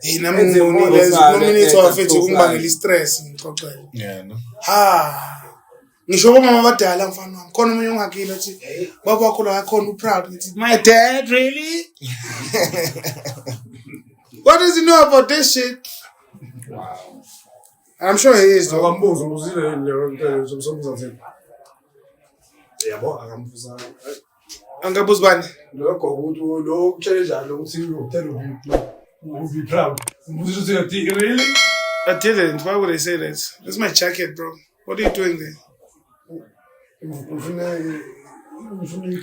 Hey, nami nominate wafethu kungibangela stress ngixoxele. Yeah, no. Ngisho bomama abadala mfana wami. Khona umunye ongakile uthi baba wakho lo yakhona uproud ngithi my dad really? What does he know about this shit? Wow. I'm sure he is though. Akambuza uzile nje somsazeni. Yabo akambuza. Angabuza bani? Lokho ukuthi lo challenge lo ukuthi uthela be proud. Ubuzo uthi really? I didn't. Why would I say that? That's my jacket, bro. What are you doing there? Ufuna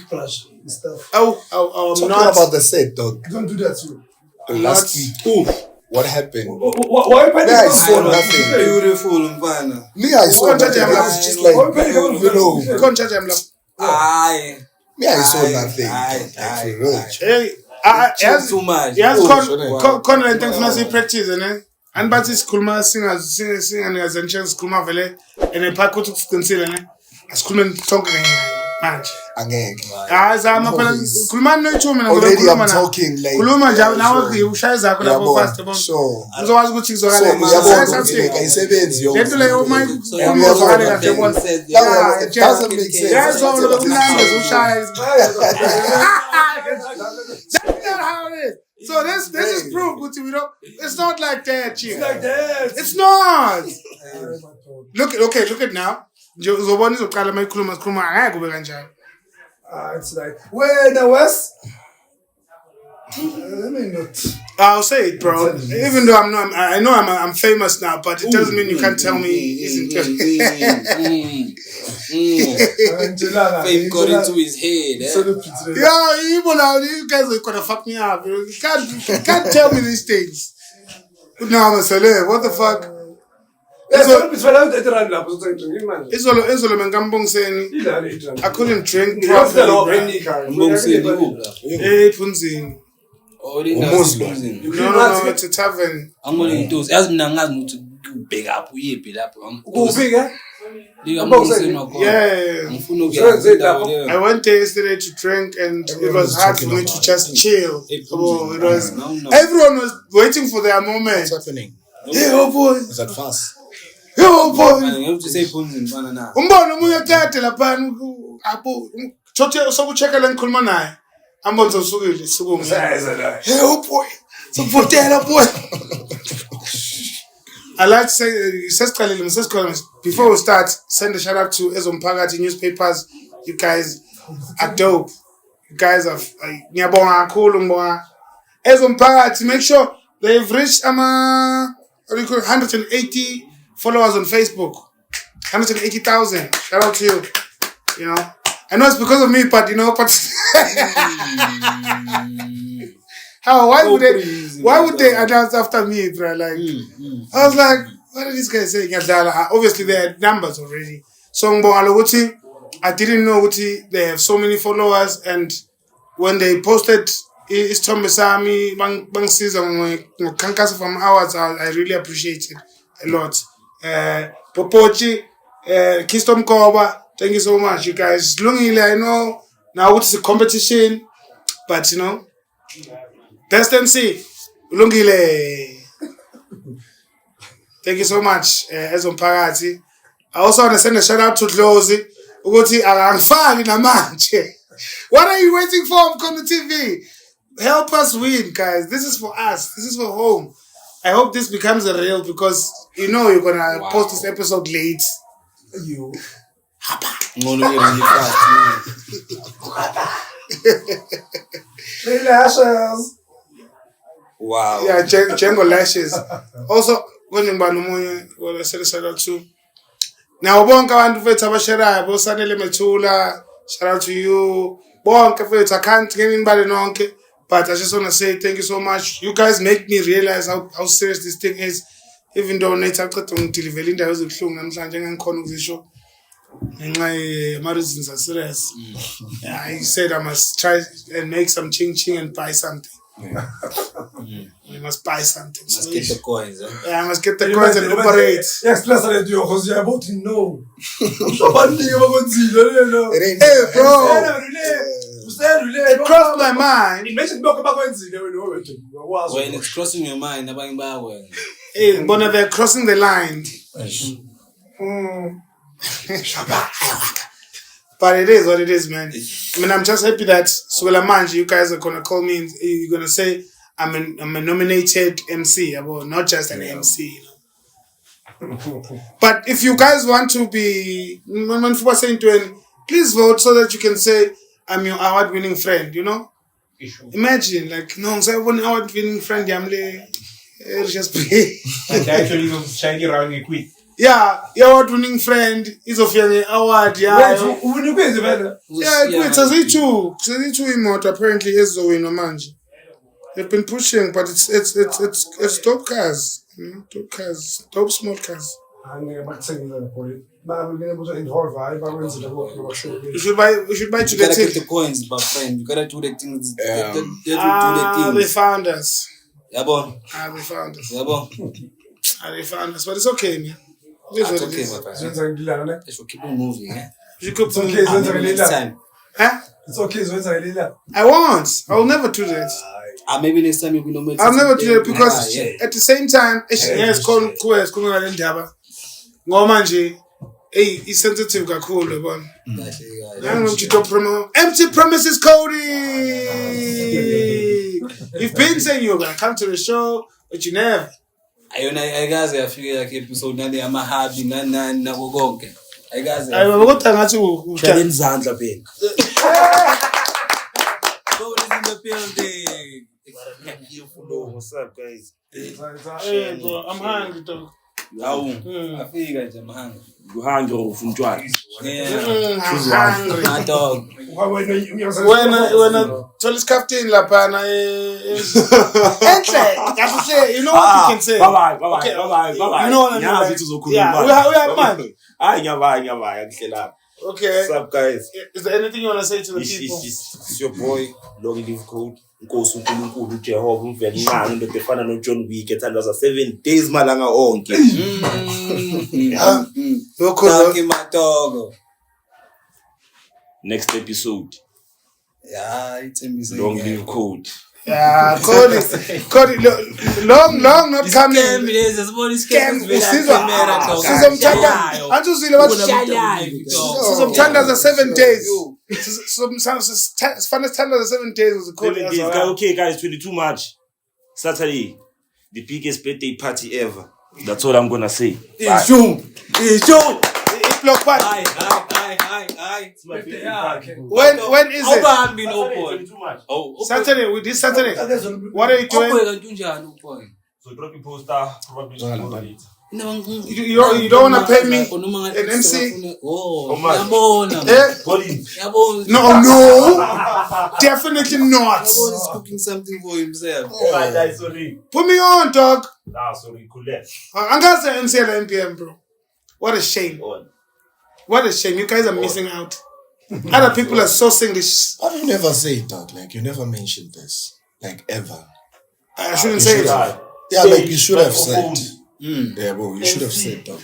brush stuff. I'm Talking not about the set, dog. Don't do that too. Last week. What happened? Why I saw nothing. Beautiful, mfana. Me, I saw nothing. I was just like, you Can't charge him. Aye. me, I saw nothing. Aye. Hey, Yes, too much. yes, Oh, con and things not practice, ne? And but it's kulma singers and as ancient kulma vele and a pack to conceal, ne? As kulman talking match. As I'm a kulman no chum and already I'm talking like kuluma jam now the ushas are going to fast about. So So I was good chicks or I Get to lay oh my it doesn't make sense. Yes, all of the numbers ushas. That's not how it is. So this is proof, Gucci. We don't. It's not like that, chief. It's like that. It's not. Look at now. Zobani zokala my kuluma akube kanjani. It's like where the West. Let me not. I'll say it, bro. Even though I know I'm famous now, but it doesn't mean you can't tell me isn't. Fame got into his head. Yo, you guys are gonna fuck me up. You can't tell me these things. No, I'm a celeb. What the fuck? I couldn't drink properly. Hey, Punzini. No, It's a tavern. I'm going to do as Nangas to big up. We be up. Yeah. Yeah. I went there yesterday to drink and it was hard for me to just chill. Everyone was waiting for their moment. What's happening? Hey, oh boy. Is that fast? Hey, oh boy. You have to say Punzin, banana. Umbono muya kate lapha apo sokucheka le ngikhuluma naye ambonza usukile sukume hey oh boy sokuvotela boy I like to say before we start send a shout out to Ezomphakathi newspapers. You guys are dope. You guys are ngiyabonga kakhulu ngibonga Ezomphakathi. Make sure they've reached 180 followers on Facebook. 180,000. Shout out to you. You know, I know it's because of me, but how? Why would they announce after me, bro? Like, I was like, what are these guys saying? Obviously, they had numbers already. So, I didn't know they have so many followers, and when they posted it's Tom Besami, Bang Season, from hours, I really appreciate it a lot. Popochi, Kistom Koba, thank you so much, you guys. Lungile, I know now it's a competition, but you know, best MC, Lungile. Thank you so much, Ezomphakathi. I also want to send a shout out to Dlozi. What are you waiting for? Come to TV. Help us win, guys. This is for us. This is for home. I hope this becomes a real because you know you're gonna post this episode late. You. Lashes. Wow. Yeah, Django lashes. Also, when what I said shout out to. Now, bonke abantu fethu abasherayo bosanele Methula. Shout out to you. Bonke fethu, I can't get in by nonke. But I just want to say thank you so much. You guys make me realize how serious this thing is. Even though I deliver indawo ezibuhlungu namhlanje ngikhona ukuzisho. My reasons are serious. Yeah, he said I must try and make some ching and buy something. You must buy something. Must get the coins. Yeah, I must get the coins and operate. Yes, plus I do because you're about to know. It ain't Hey, bro. It crossed my mind. When it's crossing your mind, abanye bayakwenza. Hey, bona they're crossing the line. But it is what it is, man. I mean, I'm just happy that Swela Manji, you guys are gonna call me. You're gonna say I'm a nominated MC, not just an MC. You know? But if you guys want to be, when people are saying to him, please vote so that you can say I'm your award-winning friend. You know, imagine like no, so I want an award-winning friend. I'm just play. And actually, shiny around a quick. Yeah, your award-winning friend is of your award. Yeah, quit. Says it apparently is the winner, Manji. They've been pushing, but it's dope cars, dope cars, dope small cars. You should buy to You gotta get get the it. coins, my friend. You gotta do the things. Yeah. They found us. Yeah, boy. They found us. Yeah, boy. They found us, but it's okay, man. It's It's what it okay, is. my friend. Let's keep on moving, eh? You could put okay, so Maybe next time. Huh? It's okay, so it's a little. I won't. I will never do that. Maybe next time you will nominate. I'll never do that because yeah. at the same time, yes, call Ngomanje, he's sensitive kakhulu, yabona. Empty promises, Cody. You've been saying you're gonna come to the show, but you never. I guys afika like episode nani amahabi nani nako konke. I guys. Kodwa ngathi Hlala izandla bheka. Go is in the building. What's up, guys? Hey, bro, I'm hungry, dog. Afika nje mahanga. You hungry or ufuna utshwala? Yeah. I'm hungry. My dog. When I told his captain lapana, enhle, you know what you can say. Bye. Okay, You you know what I mean, Nyazi like- tuzokhuluma. Yeah, we have man. Hayi ngiyabaya kuhlela. Okay. What's up, guys? Is there anything you want to say to the It's people? your boy, Long Live Code. Nkosi uNkulunkulu uJehova umveli nqanga into efana noJohn Wick ethandaza 7 days malanga onke. Dog my dog. Next episode, Yeah, it's a Long Live Code. Yeah, Cody, long not coming. Sizomthandaza 7 days. Sizomthandaza 7 days with Cody. 7 days. Okay, guys, 22 March, Saturday, the biggest birthday party ever. That's all I'm gonna say. It's June. Block party. Aye. It's my birthday party. When is it? I've been open. 22 March. Saturday. With this Saturday. What are you doing? So drop your poster, probably tomorrow night. You don't want to pay me an MC? Oh, Colin. No. Definitely not. He's cooking something for himself. Sorry. Put me on, dog. Sorry, Colette. I'm going to say MC at the NPM, bro. What a shame. What a shame. You guys are missing out. Other people are sourcing this. Why do you never say it, dog? Like, you never mentioned this. Like, ever. I shouldn't say it. Yeah, like, you should have said. Yeah, bro, you should have said, dog.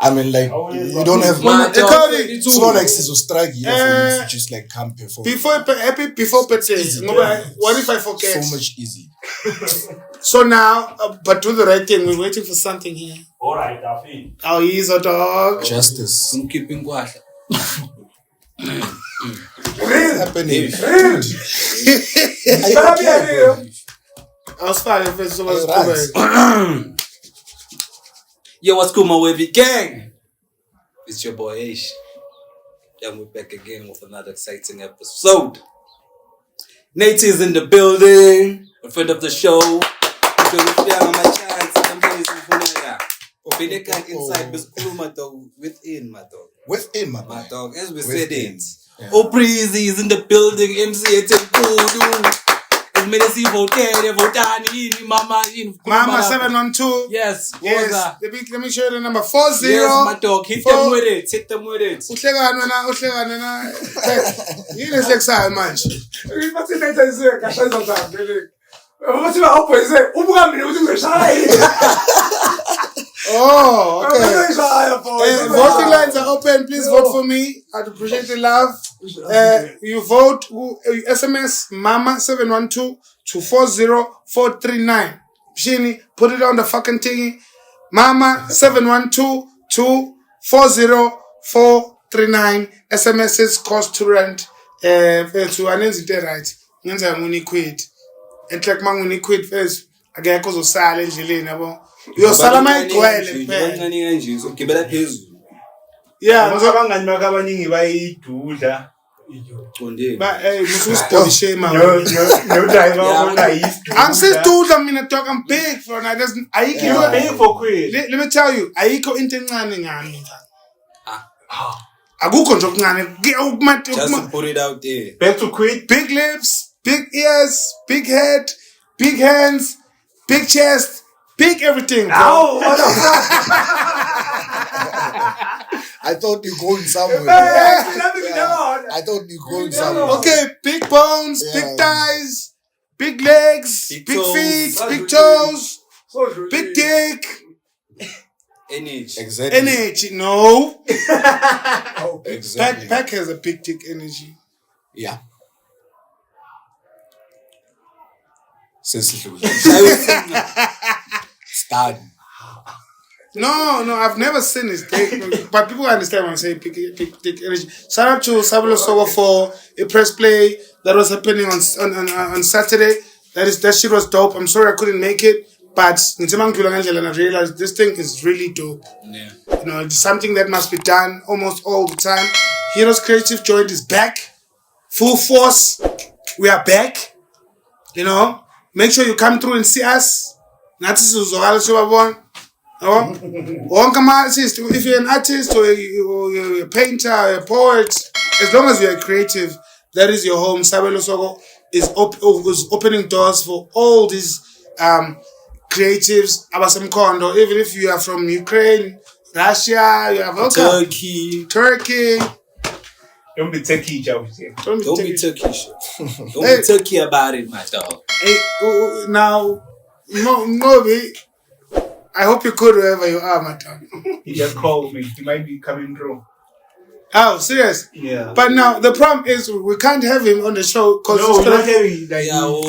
I mean, like, you don't have... It's not like Siso Strike here for you to just, like, come perform. Before birthday. What if I forget? So much easy. So now, but do the right thing. We're waiting for something here. All right, I feel. Oh, he's a dog. Justice. I'm keeping quiet. What's happening? I was fine if it's so Yo, what's cool, my wavy gang? It's your boy Ish. And we're back again with another exciting episode. Nate is in the building, a friend of the show. Inside, within, my dog. Within, My dog, as we said Within. it. Yeah. Oh, Breezy is in the building, MC at Kudu. Mama 712. Yes, Yes. Let me show you the number 40. Yes, my dog. Hit them with it. Hit them with it. Uhlekana na. Yini ehleksayo manje? Oh, okay. Voting lines are open. Please vote for me. I'd appreciate the love. You vote SMS Mama 712 to 40439. Shini, put it on the fucking thingy. Mama 712 to 40439. SMS's cost to rent. To anenzi right. Ngenza nguni quit. And like manguni quit first. Again, cause of silence, yo salama igcwele ugibela phezulu. Yeah, abangani bakhe abaningi bayidudla. But hey, musu shame man. No driver ona yisidudla. I'm still dude, I'm big for now. Ayikho big for quit. Let me tell you, ayikho into encane ngami. Akukho nje okuncane. Just to put it out there. Back to quit. Big lips, big ears, big head, big hands, big chest, big everything. Bro. I thought you going somewhere. I thought you going somewhere. Okay, big bones, big thighs, big legs, big feet, big toes, big dick. NH. Exactly. NH, no. Exactly. Pack has a big dick energy. Yeah. Start. No, I've never seen his dick, but people understand when I say big dick energy. Shout out to Sabelo Sogo for a press play that was happening on Saturday. That shit was dope. I'm sorry I couldn't make it, but I realized this thing is really dope. Yeah. You know, it's something that must be done almost all the time. Heroes Creative Joint is back, full force. We are back. You know, make sure you come through and see us. If you're an artist or you're a painter or a poet, as long as you're creative, that is your home. Sabelo Sogo is opening doors for all these creatives. Abasemkondo, even if you are from Ukraine, Russia, you have Turkey. Don't be techie, Joe. Don't be Turkish. Don't be Turkey about it, my dog. Now, Moby, I hope you're good wherever you are, my dog. He just called me. He might be coming through. Oh, serious? Yeah. But now, the problem is we can't have him on the show because no, not having like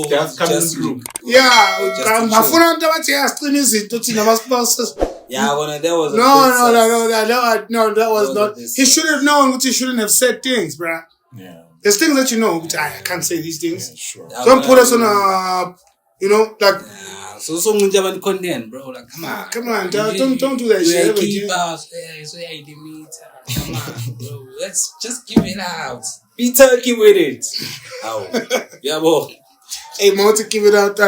just coming through. Yeah, that was not. He should have known what he shouldn't have said things, bruh. Yeah. There's things that you know, which I can't say these things. Yeah, sure. Don't put us on a, you know, like. So someone content, bro. Like, come on, don't do that shit. Keep us, so yeah, the meter. Come on, bro. Let's just give it out. Be Turkey with it. Oh, yeah, bro. Hey, more to give it out.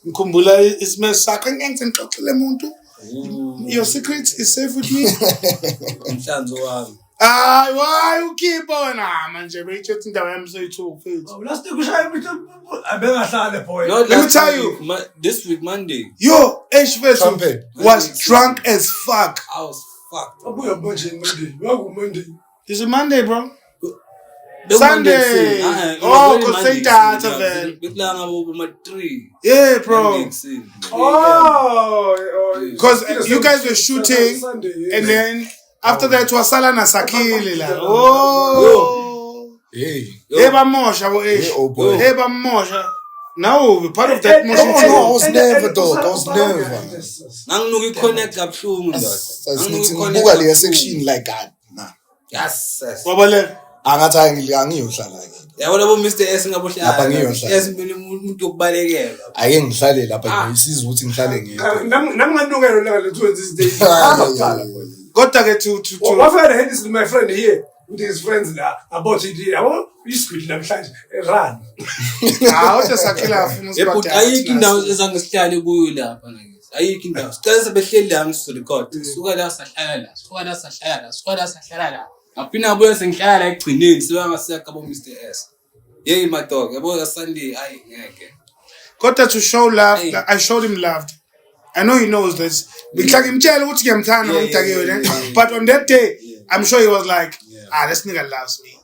Mkumbula is my second and talk to Lemuntu. Your secret is safe with me. Why you keep on? Man, let me tell you. This week, Monday. Yo, H-Vesu was drunk as fuck. I was fucked. It's a Monday, bro. Sunday. Oh, because they died of it. Yeah, bro. Because you guys were shooting, and then after that, wasala na sakili la. Oh. Hey. Hey, bamosha, boy. Hey, bamosha. No, we're part of that motion. No, I was never, though. I was never. Nangu connect up to Google section like that. Nah. Yes. Wabale. Angiyohlala. Yabona bo Mr S ngabohlala. S mina umuntu okubalekela. Ake ngihlale lapha ngisiza ukuthi ngihlale ngedwa. Namngalungelo la lethu these days. Got to get to. What I had this with my friend here with his friends now about it. I want you squid namhlanje run. What is sakila afuna ukuthi ayiki indawo ezangisihlale kuyo lapha ngakithi. Ayiki indawo. Sicela sebehleli la ngisu record. Suka la sahlala la. Apina boy sengihlala egcineni sebangaseka bo Mr S. Hey my dog, yabo Sunday ayi ngeke. Got to show love. Yeah. I showed him love. I know he knows this. But on that day, I'm sure he was like, this nigga loves me.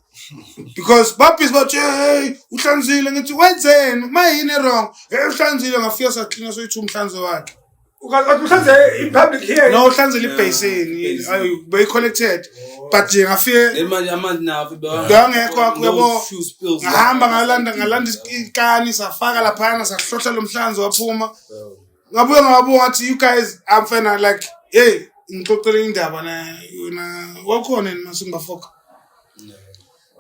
Because Papi's about, hey, Uhlanzile, what's in? My in wrong. Uhlanzile, I feel so clean, so it's Uhlanzile. in public here. No, hlanzela ibhayisini. Beyi-collected. But nje ngafike. Ngangekho yabo. Ngahamba ngalanda ikani safaka laphana sahlohla lomhlanzi waphuma. Ngabuye ngabuka ngathi you guys I'm fine like hey ngixoxele indaba na yona wakhona yini masingafoka.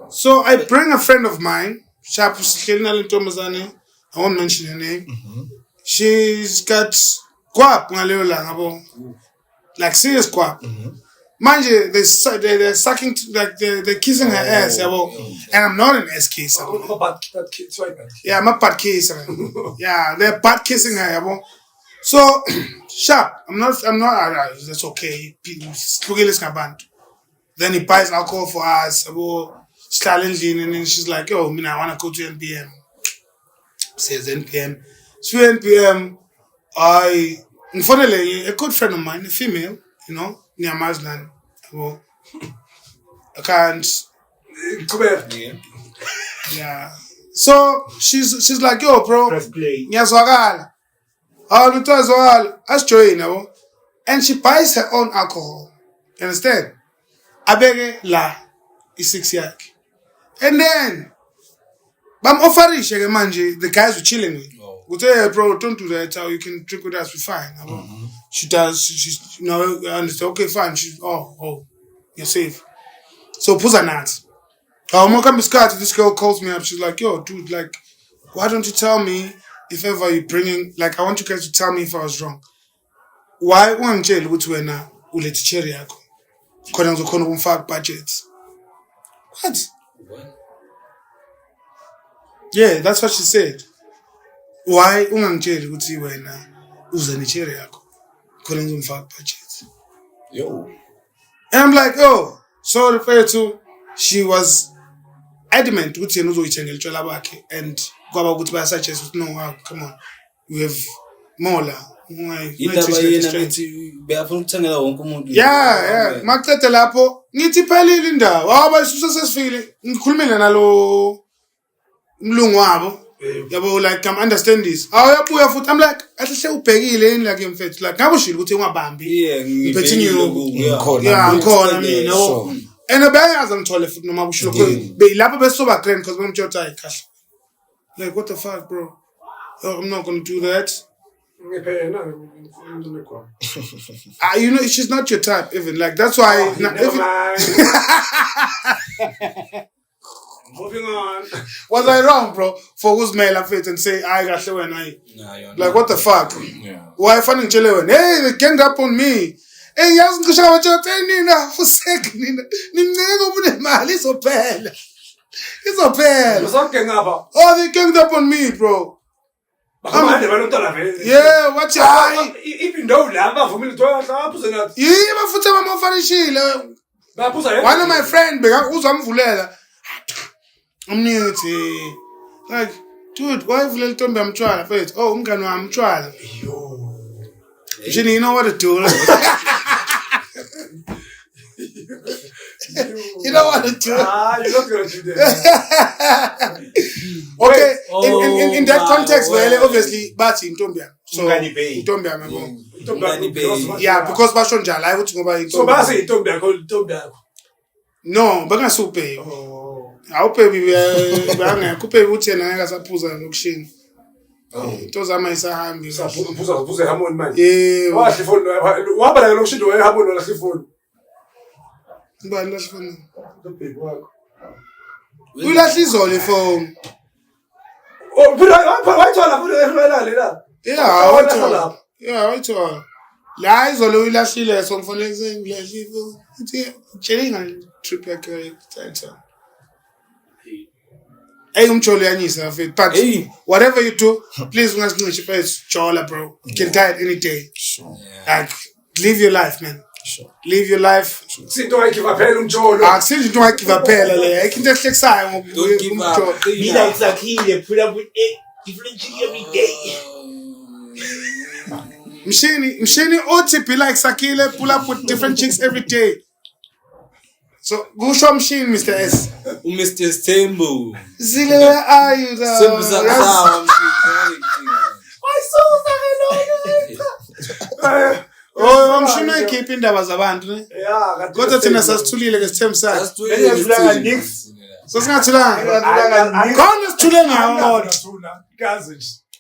So I bring a friend of mine, sharp sihleli nalentombazane, I won't mention her name. She's got guap ngaleyo la ngabo. Like serious guap. Manje they're sucking like they're kissing her ass yabo. And I'm not an ass kisser. Yeah, I'm a butt kisser. Yeah, they're butt kissing her yabo. So sharp. I'm not that's okay. Then he buys alcohol for us. And then she's like, yo, I want to go to NPM. Says NPM. So NPM, unfortunately, a good friend of mine, a female, you know, near Mazlan. I can't. Yeah. So she's like, yo, bro. Press play. And she buys her own alcohol. You understand? Abege la is 6 years. And then Bam offerishe manje the guys were chilling with. We say, hey, bro, don't do that. You can drink with us, we're fine. She does, she's you know, I understand. Okay, fine. She's you're safe. So Puzanat. This girl calls me up, she's like, yo, dude, like, why don't you tell me if ever you're bringing, like, I want you guys to tell me if I was wrong. Why won't jail with when ulet cherry yako? Because I'm going to budgets. What? Yeah, that's what she said. Why ungangitsheli ukuthi wena uze necherry yakho khona ngizomfaka budget. Yo. And I'm like, oh, so refer to she was adamant ukuthi yena uzoyithengela utshwala bakhe and kwaba ukuthi bayasuggest ukuthi no, come on. We have more la. Yeah, makucede lapho ngithi phelile indawo. Awaba isisusa sesifile. Ngikhulumile nalo umlungu wabo. Yabo like I'm understand this. Yabuya futhi I'm like ahle ubhekile in like mfethu like ngabe ushilo ukuthi ungabambi. Ngikhona mina yabo. And abayazi ngithole futhi noma kushilo lapho besoba grand because bamtshotha hayi kahle. Like what the fuck bro? I'm not going to do that. You know, she's not your type even. Like that's why. Moving on. Was I wrong, bro? For who's male and fit and say I got show and I. Like what the fuck? Yeah. Why funny chilling? Hey, they ganged up on me. Hey, yes, Nina for second. It's Opel. It's Opel. Oh, they ganged up on me, bro. Yeah, watch your eye. Even though for me to one of my friends, who's I'm new to like, dude, why have little Tommy I'm trying first? Oh, I'm trying. You know what to do. You know what to do. You're not gonna do that. Okay, in that context, well, obviously, Bati in Tombia. So, Tombia, yeah, because Bashon Jal, I would go by. So, Basi, Tombia. No, but I so pay. I'll pay me. I could pay with 10 and I got a puzzle and auction. Those are my Saham. Puzzle Hamon man. Yeah, what about I don't see the way Hamon on the phone? But that's funny. We actually saw the phone. Oh, but I yeah, I told. Lies or Louis Lashley lesson for English. Chilling and trip like a Hey, Choli, but whatever you do, please must know Chola, bro. You can die any day. Sure. Like, live your life, man. Sure. Live your life. See, don't I give a pen, Cholo? I see you don't give a pen. I can just take time. Don't give up. Me like Zakir, put up with 8 different chicks every day. Mshini OTP like Sakile, pull up with different chicks every day. So, go show Mshini, Mr. S. Mr. Stembo. Zile, where are you? My soul's Oh, umshini uyikhipha indaba zabantu ne. Yeah, Kodwa thina sasithulile ngesithembu sakhe. Bengathulanga nix. Sasingathulanga. Khona sithule ngawo kodwa.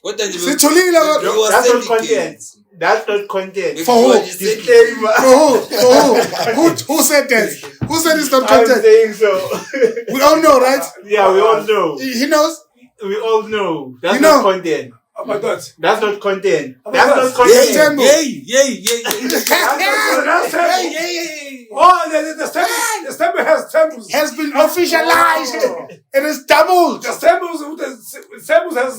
Kodwa nje Sithulile kodwa. That's not content. That's not content. For who? Disclaimer. Who said that? Who said it's not I'm content? saying so. We all know, right? Yeah, we all know. He knows. We all know. That's You not know. content. Oh my God. That's not content. Oh my That's God. not content. Tembo. Oh, the stamp has temples. Has been officialized. It is doubled. The stamp has.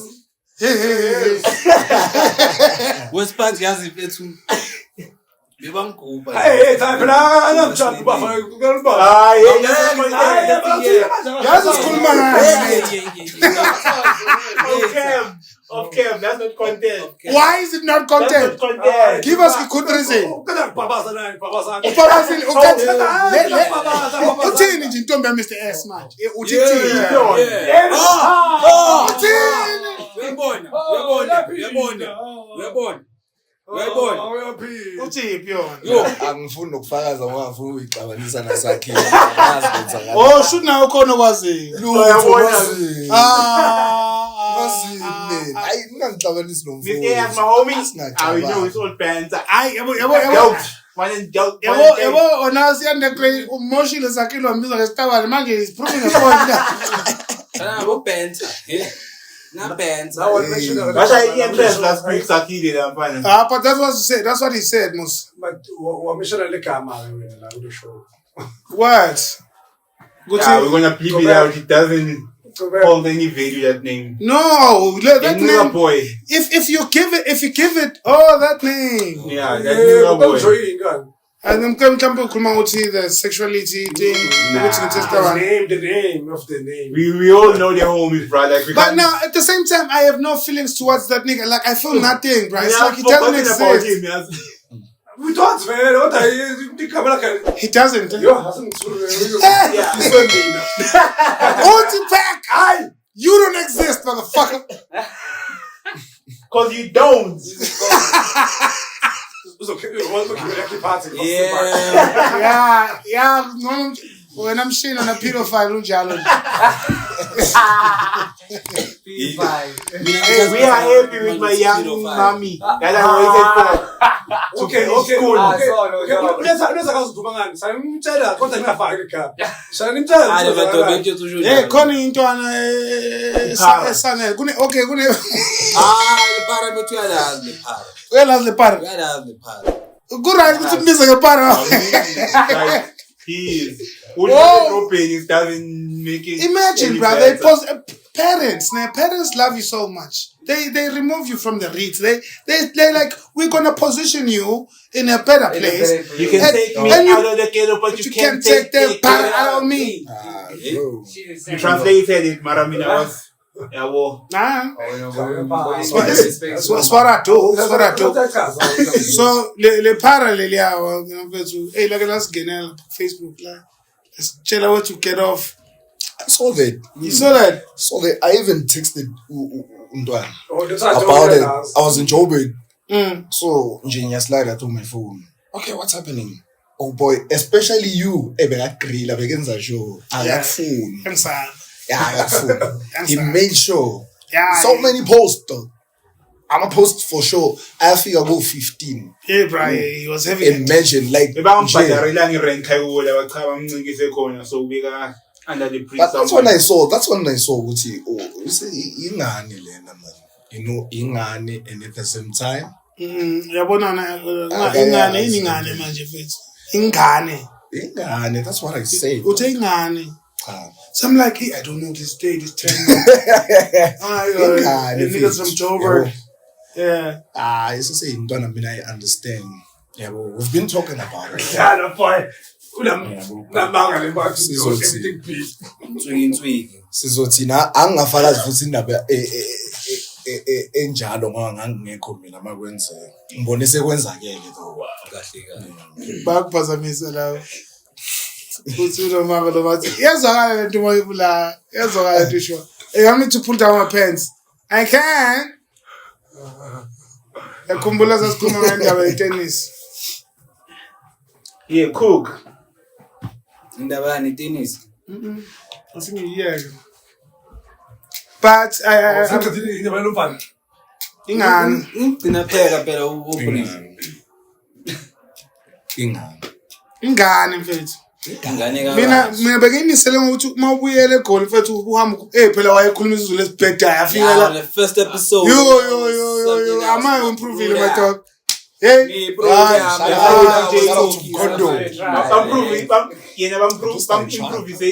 Wesiphathi yazi mfethu. Bebangikuba. Hey, time for I'm trying to buffer. Yazi sikhuluma ngayo. Off cam. That's not content. Why is it not That's content? not content. Give us a good reason. Uthini nje intombi ya Mr. S manje? Uthini? Uthiphi yona? Angifuni ukufakaza ngoba ngifuna ukuyixabanisa nasakhe. Oh, shoot nawe khona okwaziyo. Hayi ngingixabanisi nomfowethu. Mr. As my homie, we know it's all bands. Hayi yabo. One and dope. Yabo ona siyandekre umoshile sakilo wambiza ngestabane manje is proving a point. Bo Benta. Na Benta. That's why he entrance last week Sakile that man. But that's what he said. That's what he said, Mus. But wameshana le kama wewe la udo show. What? Good Yeah, we're gonna bleep it out. It doesn't hold any value, that name. No, that Nigga name. boy. If you give it, oh, that name. Yeah, that nigga boy. And then come ukhuluma ukuthi the sexuality thing. The name of the name. We all know their homies, bro. Like, But now at the same time, I have no feelings towards that nigga. Like I feel nothing, bro. It's like he doesn't exist. We don't, man. What are you? He doesn't. Yeah. Pack. You don't exist, motherfucker. Cause you don't. Yeah. No, when I'm shitting on a pedophile, unjalo. Hey, we are happy with my young mommy. That I waited for. Okay. Hey, khona intwana esanele. Okay, kune. Lepara bethu yalazi lepara. Uyalazi lepara. Uyalazi lepara. Kuright ukuthi mbize ngepara. Like, he doesn't make it. Imagine, bro, they post parents. Now, parents love you so much. They remove you from the reeds. They like, we're gonna position you in a better place. You can take me out of the ghetto, but you can't take the part out of me. You translated it, Maramina was. Yeah, well. Nah. That's what I do. So le parallel yawo ngafethu hey like let's get on Facebook like let's chill out to get off. I saw that. You saw that? I even texted Ntwana about it. I was in Joburg. So nje ngiyaslide to my phone. Okay, what's happening? Oh boy, especially you ebekagrilla bekenza show. Akafuni. Yeah, he made sure. Yeah, so many posts though. I'm a post for sure. I figure go 15. Yeah, bro. He was heavy. Imagine like. So we got under the but that's when I saw. That's when I saw. You see, ingani lena man. You know, ingani, and at the same time. Ingane manje fethu. Ingane. That's what I said. Ingane. So I'm like, hey, I don't know this day, this time. Niggas from Joburg. Yeah. It's the same. Don't I mean I understand. Yeah, well, we've been talking about it. Sizothina angafakazi futhi indaba enjalo ngoba ngangingekho mina makwenzeka. Ngibone sekwenzakele though. Kahle. Bakuphazamisa lawo. Uthi nomama lo bathi yazwakala lento moyibula. Yazwakala lento sho. I want me to pull down my pants. I can. yakhumbula sasikhuluma ngendaba yetennis. Yeah, cook. Indaba yani tennis. Asingiyeke. But ingani Gcina phela upolice. ingani mfethu. Ingane ka. Mina bekinisele ukuthi uma ubuyele eGoli mfethu uhamba phela wayekhuluma isizulu esibhedayo afika la. The first episode. Yo, am I improving my talk? Hey, Improvise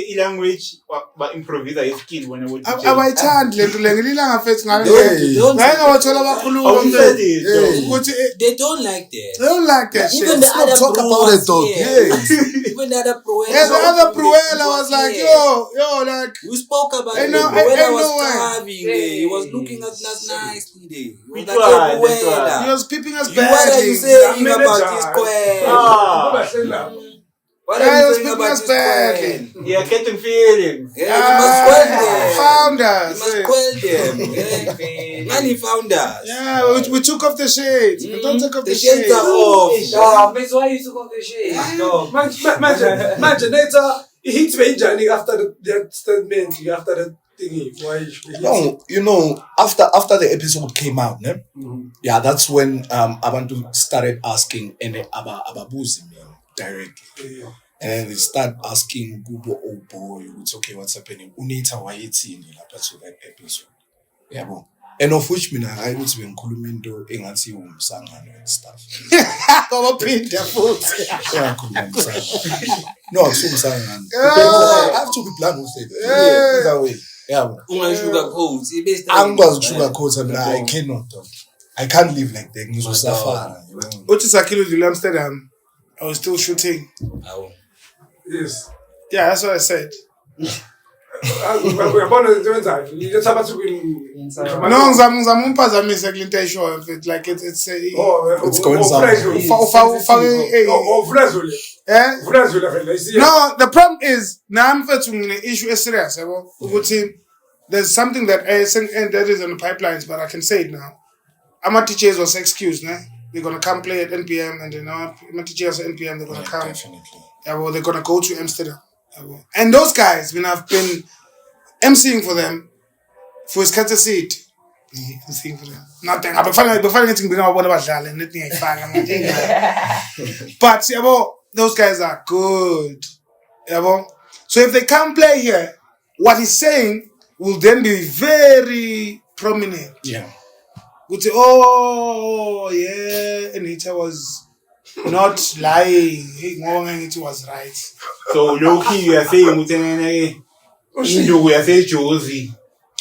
i-language, ba-improvisa i-skill wena ukuthi abayithandi lento le ngililanga mfethu ngayengawathola abakhuluma ukuthi They don't like that. they don't like that shit. Even the other talk about it, dog. Yes. Even the other pro. Yeah, the other Pruella was like, yo, like, We spoke about I it. know, Pruella I was know why. starving there. He was looking at us nicely there. He was That's like, why, "Hey, that's why." he Pruella, was peeping us what are you badly. saying about this queen? What Yeah, are he you was saying peeping about us this badly. queen? Yeah, catching feelings. Yeah, you must quell them. Found You us. must quell them. Yeah. Man, he found us. Yeah, we took off the shades. We don't take off the shades shades. are off. That's why you took off the shade. Manje later hits me injury after that statement, after the thingy. Why? No, you know, after the episode came out, ne? Yeah, that's when abantu started asking ababuzi me directly. Yeah. And then they start asking Google, oh boy, it's okay, what's happening? Unita wayithini lapha to that episode. Yabo. And of which mina hayi ukuthi bengikhuluma into engathi umsangano and stuff. Awaphinda futhi. Ngiyakhuluma umsangano. No, akusumsangano. I have to be blunt with it. Yeah, either way. Yabo. Ungashuka codes. Angikwazi ukusugarcoat mina. I cannot. Dog. I can't live like that. Ngizosafara. Uthi Sakhile udlule Amsterdam. I was still shooting. Yes. Yeah, that's what I said. No, ngizama umphazamisa kule nto ayishoyo mfethu, like it's going somewhere. No, the problem is nami mfethu ngine issue eserious yabo ukuthi there's something that that is on the pipelines, but I can say it now. Ama teachers was excused, ne? They're gonna come play at NPM, and then my teachers at NPM they're gonna come. Definitely. Yeah, well, they're gonna go to Amsterdam. Yeah, well. And those guys, when I've been emceeing for them for his cat seat. emceeing for them. Nothing. I've been finding bring out whatever and nothing I find. But yeah, well, those guys are good. Yeah, well. So if they can't play here, what he's saying will then be very prominent. Yeah. Would say, oh yeah, Anita was not lying. It was right. So low-key we are saying ukuthi induku yaseJozi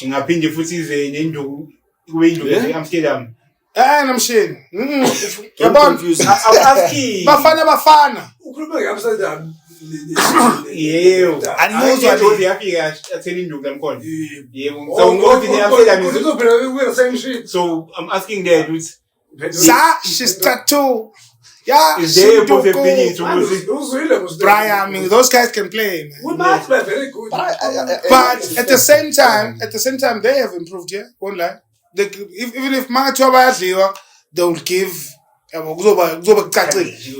ingaphinde futhi ize nenduku kube induku yaseAmsterdam. I'm saying. Don't confuse it. I'm asking. Bafana. Ukhuluma ngeAmsterdam. Yebo. Unuzwa Jozi yafika athela induku lamkhona. Yebo. So ngokuthi neAmsterdam. So I'm asking there dude. She's tattoo. Yeah, Is there a possibility to Brian, I mean, those guys can play, man. We might be very good. But at the same time, they have improved. Yeah, won't lie. Even if Mangatwa they will give.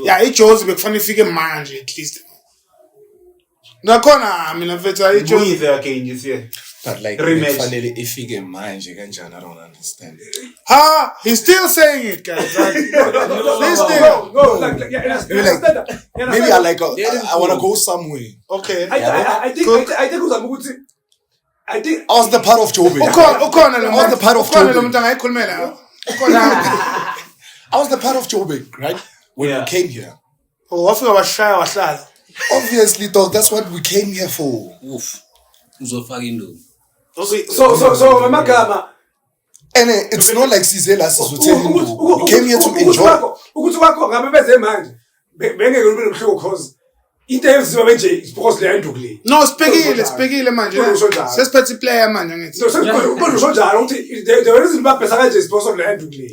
Yeah, it shows me funny figure manje at least. Nakhona, I mean, it shows. But like Rematch. finally ifike manje kanjani, I don't understand. He's still saying it, guys. Like, Maybe I want to go somewhere. Okay. I think I was the part of Joburg. I was the part of I was the part of Joburg, right? When we came here. Obviously, dog, that's what we came here for. Oof. Uzofaka induku. Okay, so Magama. And it's not like Sizela is telling you. We came here to enjoy. Ukuthi wakho ngabe beze manje. Bengeke ube nomhluko cause into eyenziwa manje because le induku le. No, spekile manje. Sesiphethe player manje ngithi. So usho njalo ukuthi the reason babhesa kanje is because of le induku le.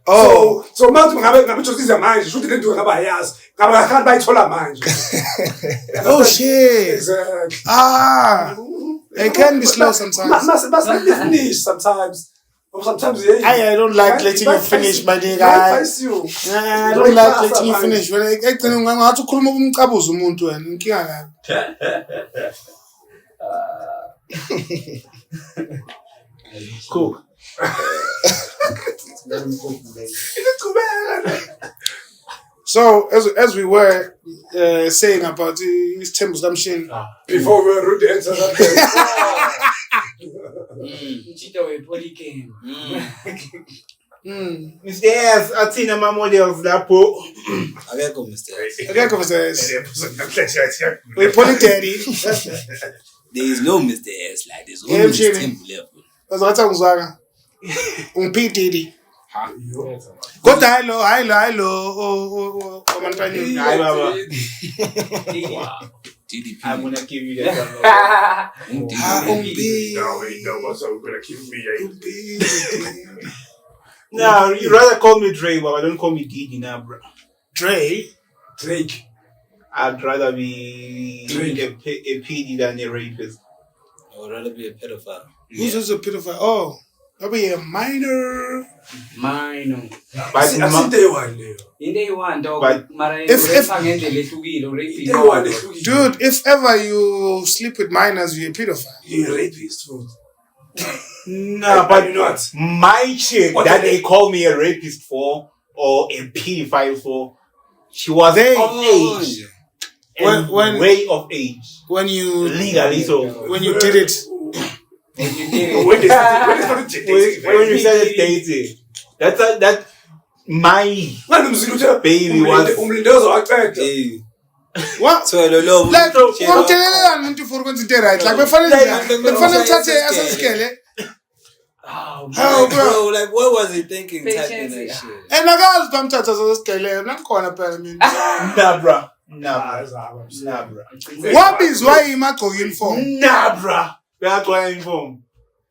Oh, so manje ngabe uJosiza manje shothi le nto ngaba yazi ngabe akhanti bayithola manje. Oh shit. Exactly. It can be slow sometimes. Must finish sometimes. Sometimes I don't like letting you finish, my dear guy. I don't like letting you finish. When I have to call him Kabu's Muntu and Kiana. Cool. So as we were saying about his temples, I'm saying before we were the answer Mr. S, Athena, my models, Lapo. I go, Mr. S. okay, come we polytechnic. There is no Mr. S like this. Only Mr. Temple level. That's what I'm saying. PTD. Go to hello. Hi, Baba. TDP. I'm gonna give you that. No, what's up? We're gonna keep me. No, you rather call me Dre, but don't call me Didi now, bro. Drake. I'd rather be a PD than a rapist. I would rather be a pedophile. Who's just a pedophile? Oh, that'll be a minor. But Dude, if ever you sleep with minors, you're a pedophile. You're a rapist. no, but you know what? My chick that they call me a rapist for or a pedophile for, she was of age. When way of age. when you Legally, so. when you did it, When you started dating, that my baby was. Hey. what? So, hello. Like, what I'm going to for right? Like, we're finna touch it. Oh, bro, like, what was he thinking typing that shit? And the guys don't touch us on scale. I'm not going to pay me. Nah, bruh. What is why you might go in for? Nah, bruh. We are going home.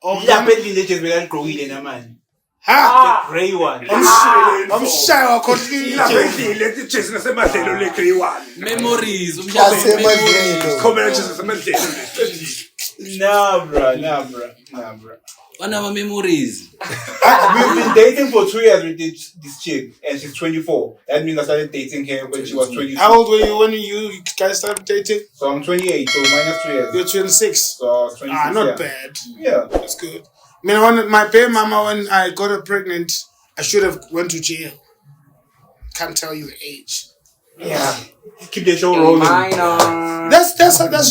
Yeah, but the legends we are growing in a man. Ha! The grey one. I'm shy of continuing. Memories. Nah, bruh. One of my memories. We've been dating for 2 years with this chick, and she's 24. That means I started dating her when she was 22. How old were you when you guys started dating? So I'm 28, so minus 2 years. You're 26. So I was 26. Not bad. Yeah. That's good. I mean, when my baby mama, when I got her pregnant, I should have went to jail. Can't tell you the age. Yeah. Keep the show rolling. That's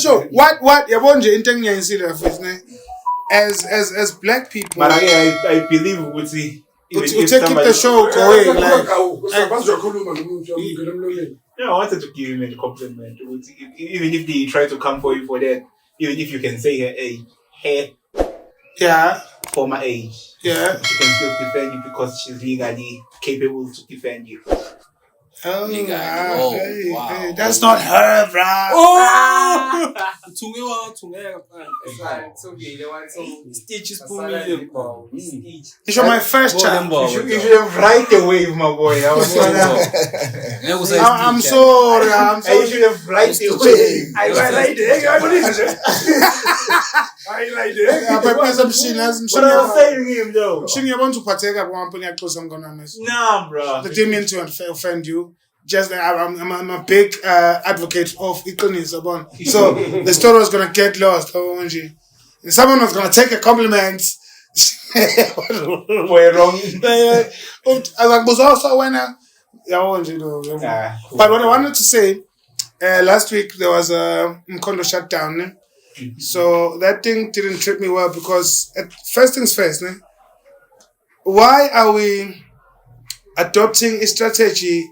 true. What? You want to as black people. But I believe we would see. To take the show going, like, I wanted to give him a compliment. Even if they try to come for you for that, even if you can say hey, yeah, for my age, yeah, she can still defend you because she's legally capable to defend you. Oh, wow. Hey, that's not her, bruh. Oh! Stitches pull me. It's my first child. You should have right away, my boy. I'm sorry. You should have right away. I like it. But I'm saying him though. you want to partake of one penny close. I'm gonna miss. Nah, bro. I didn't mean to offend you. Just I'm a big advocate of equalness. So the story was gonna get lost. And someone was gonna take a compliment. We're wrong. But what I wanted to say, last week there was a Mkondo shutdown. So that thing didn't treat me well because first things first, why are we adopting a strategy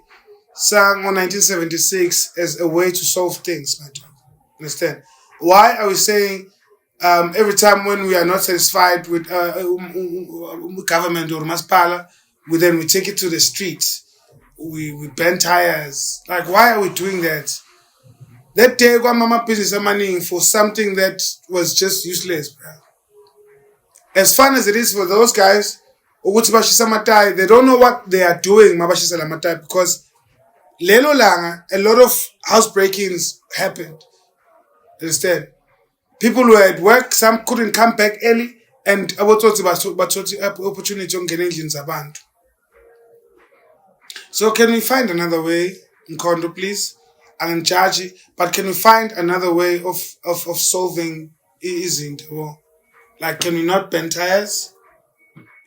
sang on 1976 as a way to solve things, my dog? Understand? Why are we saying every time when we are not satisfied with government or Maspala, we take it to the streets, we burn tires? Like, why are we doing that? That day, mama business money for something that was just useless, bro. As fun as it is for those guys, they don't know what they are doing, because Lelo Langa, a lot of house break-ins happened. Understand? People were at work, some couldn't come back early, and abatsotsi bathothi opportunity yokungena endlini zabantu. So can we find another way, Mkondo, please? Angijaji, but can we find another way of solving izinto? Like, can we not bend tires?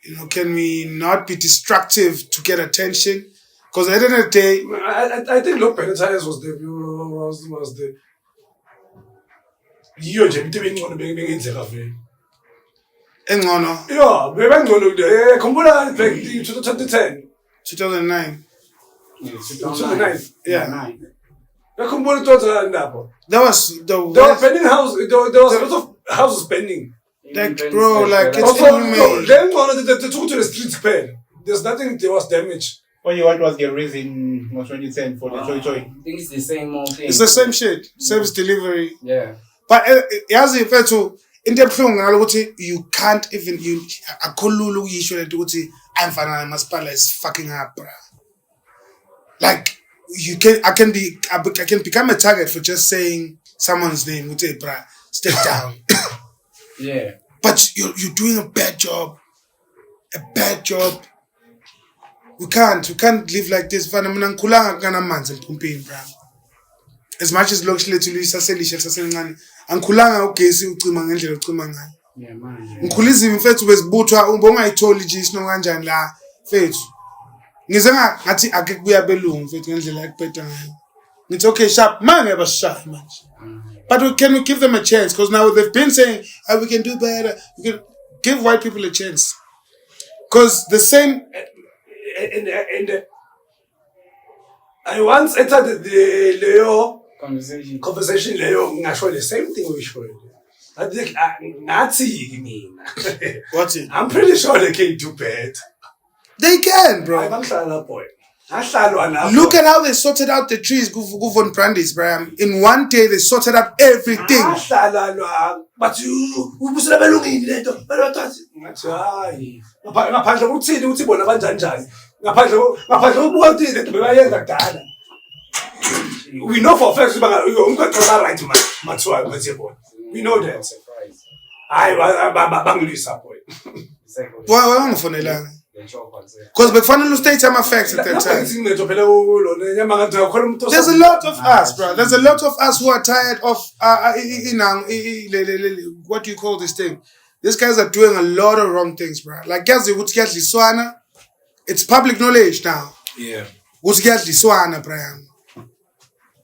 You know, can we not be destructive to get attention? Because at the end of the day, I think look, bend tires was the yiyo nje into ebengcono bengenzeka vele. engcono, Yeah, bebengcono khumbula back in 2010. 2009. 2009. Yeah. Khumbula lapho. That was the There was worst. pending house. There was a lot of houses pending. Like, bro, like, it's Also, inhumane. then they took to the streets pen. There's nothing. There was damage. What was the reason in 2010 for the Choi Choi? I think it's the same old thing. It's the same shit. Service delivery. Yeah. But yazi mfethu into ebuhlungu ngalo ukuthi you can't even akhulula ukuyisho lento ukuthi ayimfana namasipala is fucking up, bro. Like I can become a target for just saying someone's name. Uthi bro, step down. Yeah. But you're doing a bad job. A bad job. We can't live like this. Fana mina ngikhulanga kana manzi emphumpini, bro. As much as lokhu lethu lisaselisha saselincane, angikhulanga ugesi ucima ngendlela ucima ngayo. Yeah, man. Ngikhulizima mfethu bezibuthwa ubongayitholi nje isino kanjani la mfethu. Ngize ngathi ake kubuya belungu mfethu ngendlela yakubheda ngayo. Ngithi okay sharp manje abashayi manje. But can we give them a chance? Because now they've been saying, oh, we can do better. We can give white people a chance. Because the same... And I once entered the Leo conversation Leo ngasho the same thing we showed. I think Nazi What's it? I'm pretty sure they can do better. They can, bro. Boy. Look at how they sorted out the trees, Guvon Brandis, bro. In one day, they sorted out everything. But you belonging we know for a fact right, man. We know that. Why because before state some facts at that time. There's a lot of us, bro. There's a lot of us who are tired of what do you call this thing? These guys are doing a lot of wrong things, bro. Like guys, it's public knowledge now. Yeah. Brian.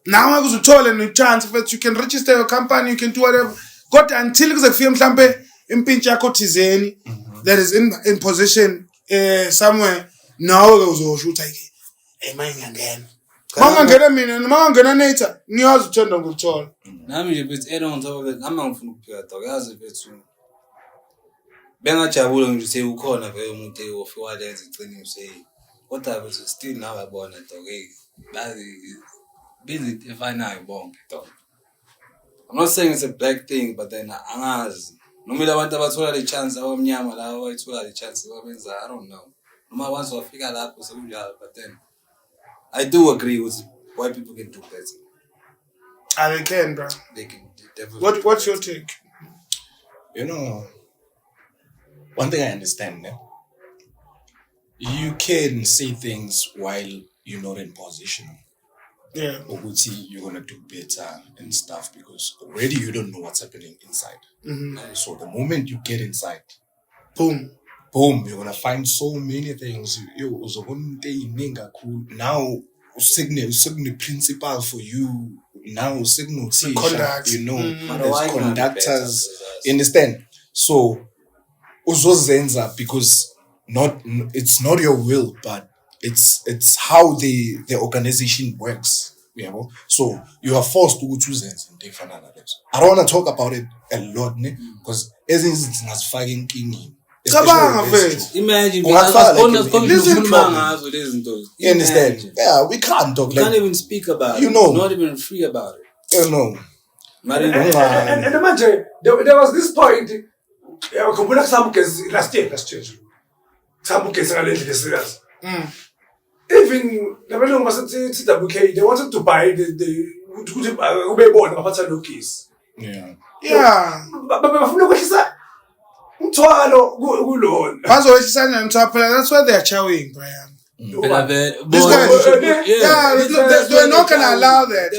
Now I was told a chance that you can register your company, you can do whatever. Got until it's film that is in position somewhere. Now there was a shoot like hey man again. Mama ngena mina, mama ngena nature. Niyazi uthanda nguthola. Nami nje bethi add on top of that, ngama ngifuna ukuphika dog. Yazi bethu. Bengajabula nje ukhona vele umuntu ofika lenze iqiniso kodwa bethu still now yabona dog bazi busy efanayo bonke dog. I'm not saying it's a black thing, but then angazi noma abantu abathola le chance abamnyama la bayithola le chance babenza I don't know. Noma once wafika lapho sekunjalo, but then I do agree with white people can do better. They can, bro. They can definitely. What's your take? You know, one thing I understand, you can say things while you're not in position. Yeah. Oguti, you're gonna do better and stuff because already you don't know what's happening inside. Mm-hmm. So the moment you get inside, Boom. you're gonna find so many things. Now, signal principal for you. Now, signal teacher, conduct. you know, Mm-hmm. there's conductors. You understand? So, uzozenza because it's not your will, but it's how the organization works. You know? So you are forced to go to Zenz and take another. I don't want to talk about it a lot, because it's not fucking king. Imagine you understand? Yeah, we can't talk. We can't even speak about it. You know. Not even free about it. You know. And imagine there was this point. Last year. Serious. Even the they wanted to buy the Yeah. Yeah. but Umthwalo kulona. Bazoyisana nomthwalo. That's why they're chowing, Brian. These guys, they're not gonna allow that.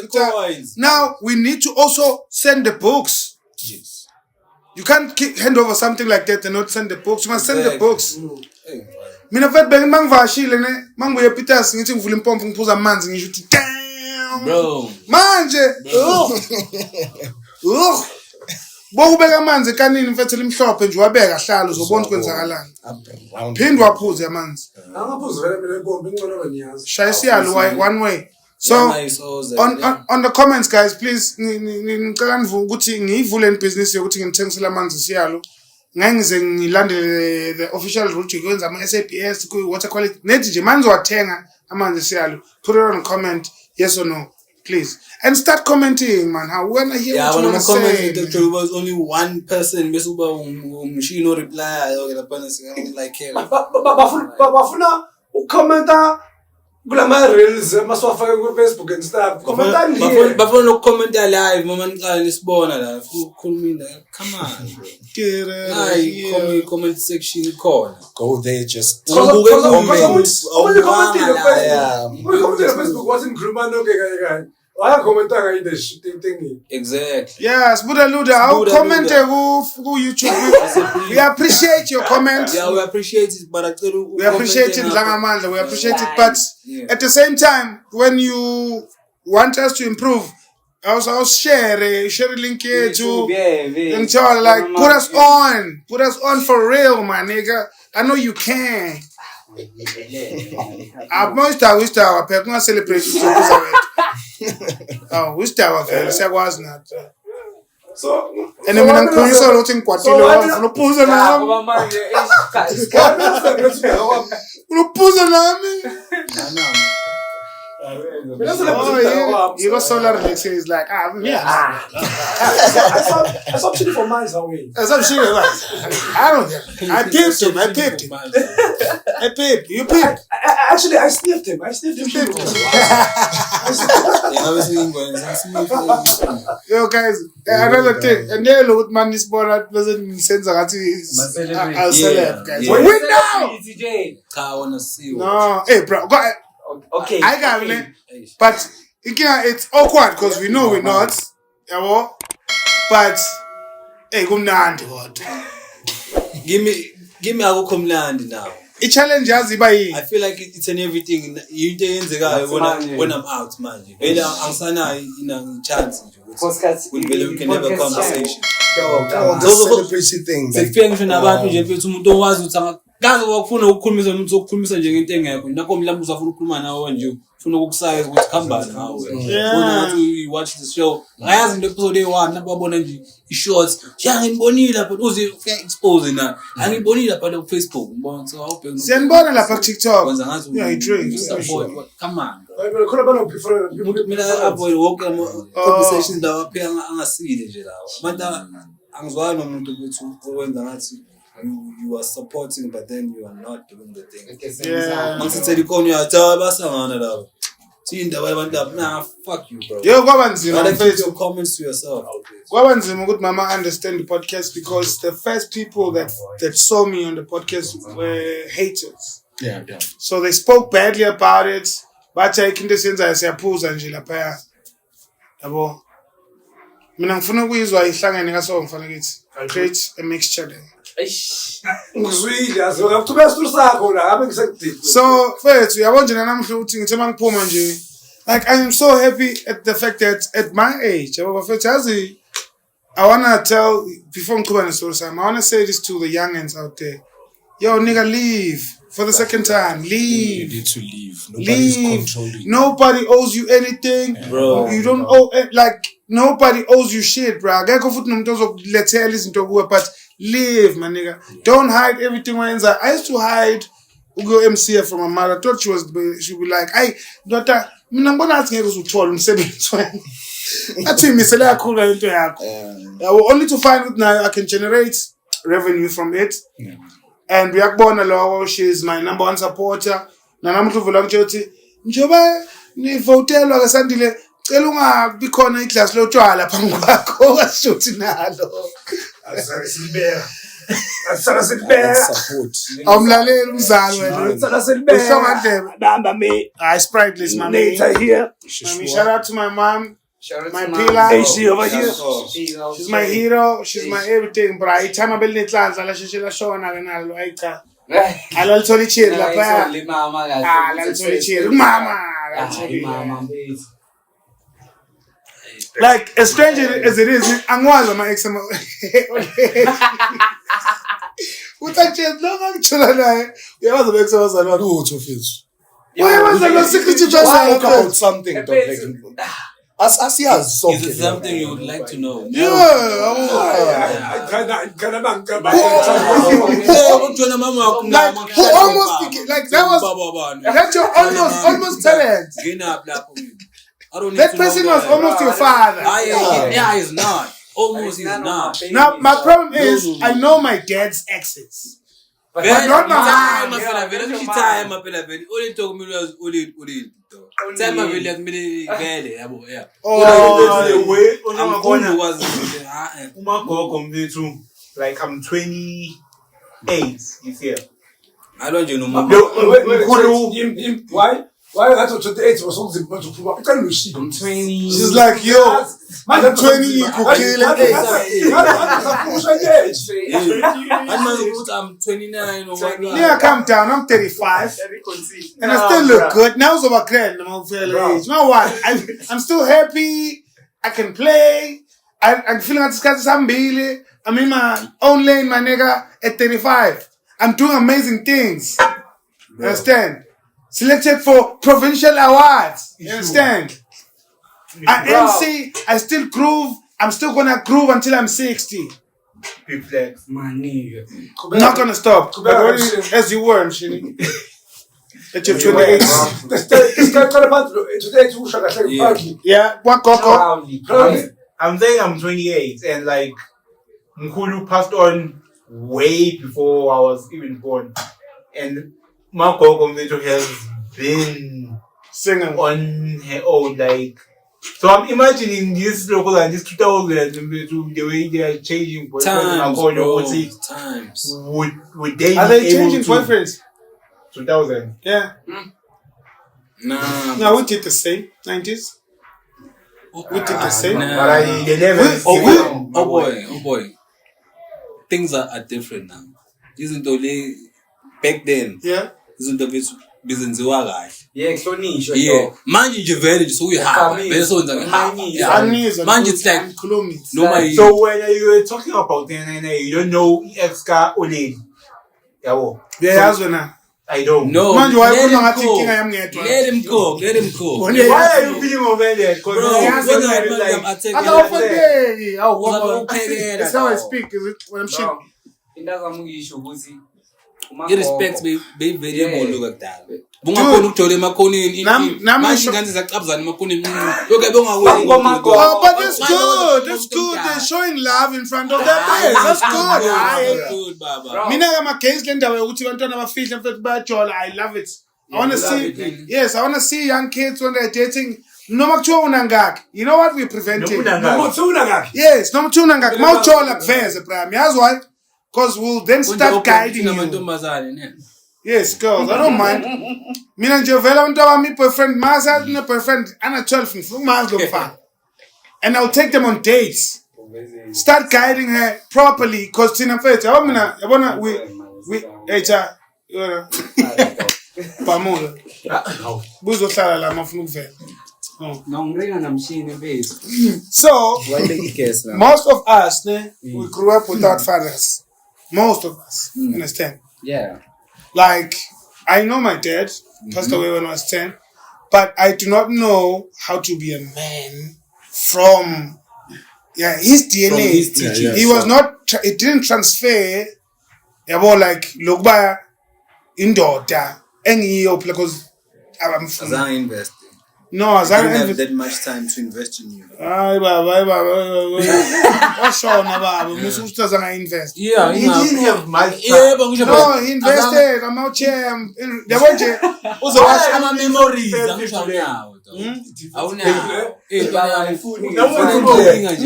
Now we need to also send the books. Yes. You can't hand over something like that and not send the books. You must send the books. Mina vet beng mangivashile ne mangibuye ePitas ngithi ngivula impompo ngiphuza amanzi ngisho uthi damn bro manje bokubeka amanzi ekanini mfethu limhlophe nje wabeka hlalo uzobona kwenzakalani phindwa aphuze amanzi angaphuze vele mina impompo ingcono beniyazi shaya siyalo one way. So on the comments guys please ngicela nivuke ukuthi ngiyivule business yokuthi ngithengisela amanzi siyalo ngize ngilandele the official route yokwenza ama SAPS ku water quality nethi nje manje wathenga amanzi siyalo. Put it on comment yes or no please and start commenting man. How when I hear what you want to say there was only one person bese uba umshini o reply okay lapha like bafuna ucomenta kulama reels maswafaka ku Facebook and stuff. Commenta nje. Bafuna ukucomenta live mama niqala nisibona la ukukhuluma come on bro. Comment section khona. Go there just comment Facebook wasn't Grumano guy. I commenta guy the thing. Exactly. Yes, Buddha Luda, I'll comment who YouTube. We appreciate your comment. Yeah, we appreciate it, but we appreciate it, Langamanda. We appreciate it, but at the same time, when you want us to improve, I'll share a link here to like put us on for real, my nigga. I know you can. I've most I wish our personal celebration. Oh, wish our fellow was not. So, and then I'm going to looking quatilo. No puzzle now. No puzzle now. You got solar Alexia is like yeah. I saw chili for miles away. I don't care. I pipped him. I pipped. You pipped. Actually, I sniffed him. Yo guys, another thing. And then look man this boy doesn't sense that I'll celeb guys. Wait now. I wanna see you. No, hey bro, go ahead. Okay. I got it, but it's awkward because we know we're not, but hey, come down to what? Give me a kumland now. It challenges I feel like it's an everything. You when I'm out, man. I'm sana in a chance. We can have a conversation. Those celebrity things. Kaze wakufuna ukukhulumisa umuntu okukhulumisa nje ngento engekho nakho mhlawumbe uzafuna ukukhuluma nawe nje ufuna ukusize ukuthi khamba nawe ufuna ukuthi watch the show ayazi into episode 1 nababona nje i-shorts ngibonile lapha uze expose na angibonile lapha ku Facebook ngibona so awubheka siyanibona lapha ku TikTok kwenza ngathi come on khona bano prefer mina avoid wonke conversations lawa phela angasile nje lawa manje angizwani nomuntu ukuthi owenza ngathi you are supporting, but then you are not doing the thing. Yeah. Nah, fuck you, bro. Yo, keep your comments to yourself. Mama understand the podcast because the first people that saw me on the podcast were haters. Yeah. So they spoke badly about it. But I can just say Angela Paya. Abo. Mina ngifuna ukuyizwa ihlangene kaso ngifana kithi. Create a mixture there. So first, like I am so happy at the fact that at my age, I wanna tell before I wanna say this to the youngins out there. Yo nigga, leave for the second time. Leave. You need to leave. Nobody's controlling. Nobody owes you anything. Bro. You don't owe nobody owes you shit, bro. But leave, my nigga. Don't hide everything. I used to hide Ugo MCF from my mother. I thought she'd be like, hey, daughter, I'm gonna ask you to tell him 720. That's him, only to find out now I can generate revenue from it. Yeah. And we are born along, she's my number one supporter. Nanamtu volunteer. Njoba ni votelo akasandile cela ungabi khona iclass lo tshwala phambi kwakho ngashuthi nalo Asala silibeka. Support. Awumlaleli umzali wena. Asala silibeka. Uhlongandlebe. Bamba me. I Spriteless, my man. Later here. Mami, shout out to my mom. Shout out My to pillar. AC over here. She's my hero. She's my everything, bro. Itama belinetlanza la shishila shona lenalo ayika. Alalithola ichiri lapha. Alalithola ichiri. Mama. Like as strange as it is, angwazi my ex Uthathe lo ngangithola naye. Uyawazi my ex wazalwa Lutho mfethu. Why was I not secretive just Talk like about something dog like asiyazi sonke. Is it something you would like to know? Like who almost like that was that's your almost talent. That person was almost your father. Yeah, he's not. Almost he's not. Now my problem is I know my dad's exes. But not my mom. Like I'm 28 this year. I don't know. Why? Why I thought 28 was something to prove up? I'm 20. She's like, yo, I'm 20, you could kill it. I'm 29 or what? Yeah, calm down. I'm 35. And I still look good. Now it's over grand. I'm age. You know what? I'm still happy. I can play. I'm feeling like this I'm in my own lane, my nigga, at 35. I'm doing amazing things. You understand? Selected for provincial awards. You understand? I MC, I still groove. I'm still gonna groove until I'm 60. Reflex. My nigga. Not gonna stop. As you were, Shini. At your 28. Yeah, what Coco? I'm saying I'm 28 and like Nkulu passed on way before I was even born. And Marco has been Singing on her own, like. So I'm imagining this local and this 2000 the way they are changing Times, bro. Times. Would they Are be they able changing to? boyfriends? 2000. Yeah. Nah. No, we did the same. 90s. We did the same. Nah. But they never. Oh boy. Things are different now. Isn't only back then? Yeah. Isn't the business kahle? Yeah, kuhlonishwa. Yeah. Manje nje vele nje sowuyihamba bese wenza ngehamba. Manje it's like noma So when you were talking about you don't know ex-ka Oleni. Yabo. Yeah, as well. I don't. no. Manje Let wayibona him ngathi go. inkinga yami ngedwa. Let him go. Why are you feeling offended? Bro, Because Akawufundeki. Uzakuphekela, That's how I dog. speak. Is it when I'm shit? Into azamukisho ukuthi I-respect be-variable kudala. Bungakhona ukujole emakhoneni. Manje ingane zacabuzana emakhoneni. Lokho bengakwenzi. Oh, but that's good. That's good. They're showing love in front of their parents. That's good. Good, baba. Mina ngama-gays le ndawo yokuthi abantwana bafihla mfethu bayajola. I love it. I want to see, yes, I want to see young kids when they're dating. Noma kuthiwa unangaki. You know what we're preventing? Yes, noma kuthiwa unangaki. Mawujola kuveze, Bram. Yazi why? Because we'll then start guiding you. Yes, girls, I don't mind. Mina nje vela abantu abami boyfriend, maza ne boyfriend ana 12 ngifuna mazi lo mfana. And I'll take them on dates. Start guiding her properly because thina mfethu yabona we echa Pamula. Buzohlala la mafuna ukuvela. Nongringa namshini bethu. So, most of us, we grew up without fathers. Most of us, understand? Yeah. Like, I know my dad passed away when I was 10, but I do not know how to be a man from, his DNA. His teaching. He was not, it didn't transfer, like, lokubaya indoda, engiyo, because I'm from. Azange invest. No, I didn't have that much time to invest in you. Hayi baba. Washona baba, mususta zanga invest. Yeah, he didn't have much time. Yeah, but No, he invested. Amauchem. Yabo nje uzowasha ama memories angisho nawo. Awunawo.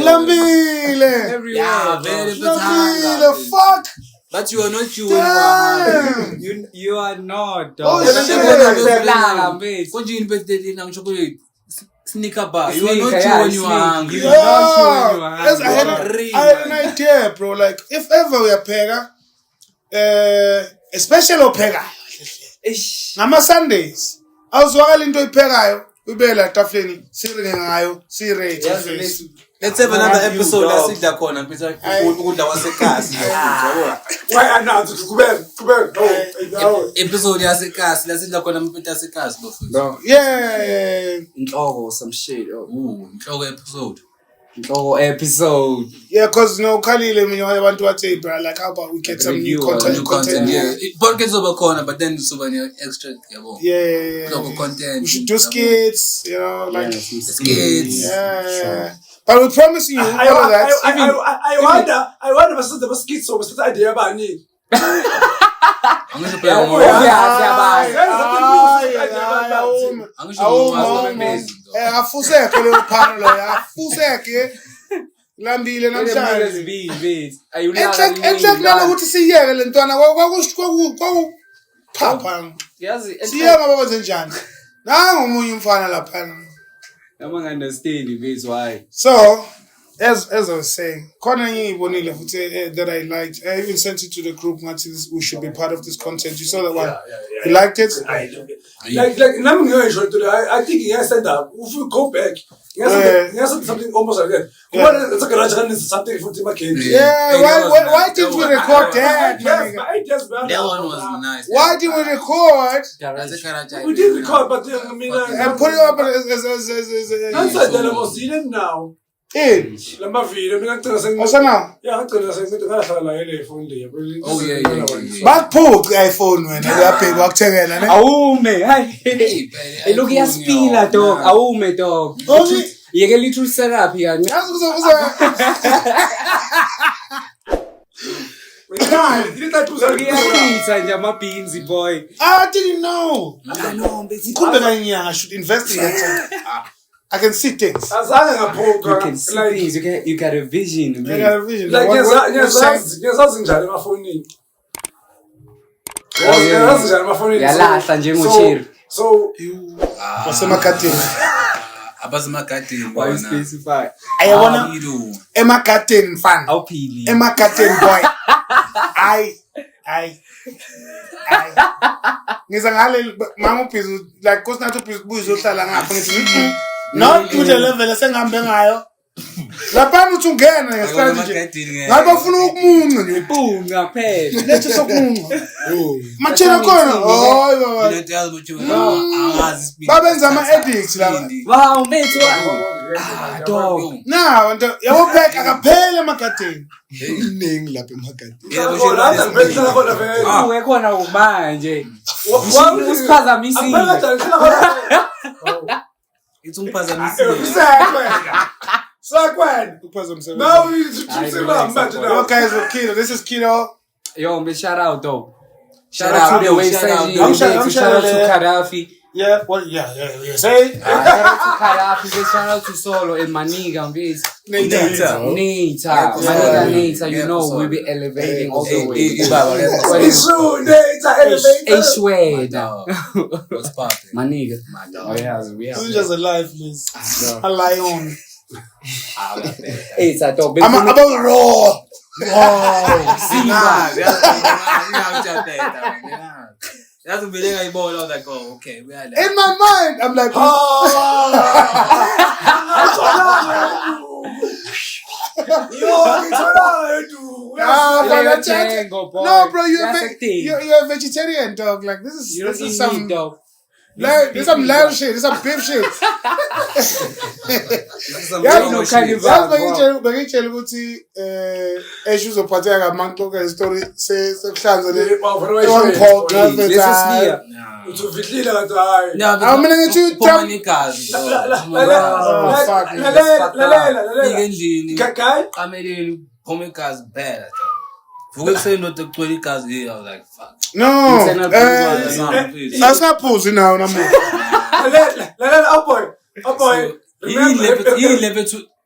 Lambile. Yeah, very Lambile, fuck. But you are not you when you are Damn. You are not, Oh, dog. shit. Konje inbeteli na chocolate. Sneaker bar. You are Sneaker, not you yeah, when you are hungry. sneaker. Not you when you are Yes, I had, hungry. I had an idea, bro. Like, if ever we are pega, a special pega. Nama Sundays. I was walking into a pega. We be like tafleni, siri ngayo, siri face. Let's have another episode. Let's sit down and Ukudla wasekhasi. Why announce it? No. Episode yasekhasi. Let's sit down and mpita yasekhasi. Bro. Yeah. Inhloko some shit. Inhloko episode. Inhloko episode. Yeah, because no, Khalile, you want to say, bro, like, how about we get some new content? New content, yeah. Podcast over corner, but then super extra. Yeah. Local content. We should do skits, you know, like skits. Yeah. But we promise you all of that. I wonder if the skits or the idea about me. I'm going to play one more. Afuseke le uphalo lo ya. Afuseke. Lambile namhlanje. Enhle nalo ukuthi siyeke le ntwana kwaku phapha. Yazi Siyeke babenze njani? Nangu umunye umfana lapha. I'm not understand this why. So, as I was saying, that I liked. I even sent it to the group. We should be part of this content. You saw that one. Yeah. You liked it? I think he has said that. If we go back, he has said something almost like that. It's like a something for Tima Kennedy. Yeah. Why didn't we record that? That one was nice. Why didn't we record? We did record, but I mean, And put it up as now. in. Lamba video, mina ngicela sengithi What's now? yeah ngicela sengithi ngahlala ele phone le. Oh yeah. Backpoke iPhone wena uyabheka wakuthengela ne? Awume, hayi. Look iyaspila dog. Awume dog. Yeke little setup here. Ngiyapizza nje amabhinzi boy. I didn't know. I know. I should invest in that. I can see things. You can see things. You got a vision. I got a vision. Like ngiyazazi njalo emafonini. Ngiyazazi njalo emafonini. Yalahla nje ngochiri. So Wasemakatini. Abasemakatini. Why you specify? Ayabona emakatini fan. Awuphili. Emakatini boy. I ngiza ngale mama ubhizi like kusinathi ubhizi buyizohlala ngapha ngithi not to the level esengihambe ngayo lapha uthi ungena ngesikhathi nje ngabe ufuna ukumunca nje Bunga phela. lethe sokumunca machela khona hayi baba Ngiyazi ukuthi angazi babenza ama edits laba Wow, mate. Dog. na nto yabo pack akaphela emakatini iningi lapha emakatini Ukhona manje. Usiphazamisile. It's ungiphazamisile. Now we now. Okay, so Kido, this is Kido. Yo, man, shout out though. Shout Shout out out to the way shout out. shout out to Gaddafi. Yeah, well, yeah, say. Shout out to Gaddafi, shout out to Solo and Maniga, bitch. Nita. Maniga Nita, you know, we'll be elevating all the way. It's true, it's H-Wade. What's poppin'? Maniga. Oh, We have. Who's just alive, please? A lion. Hey, it's a dog. I'm a raw. That's a video I bought. I was like, oh, okay, we are In my mind, I'm like, no, bro, you're a vegetarian, dog. Like this is some dog. Like, there's some lamb shit. There's some beef shit. Bengitshela ukuthi issues ophatheka amanqoka story sekuhlanza le one uthuvihlela kanti hayi mina ngithi phoma igazi lalela endlini gayi qameleni phoma igazi bad vuke kuseni not ekugcwele igazi here. I was like fuck no asaphuzi nawo namuhla lalela boy yini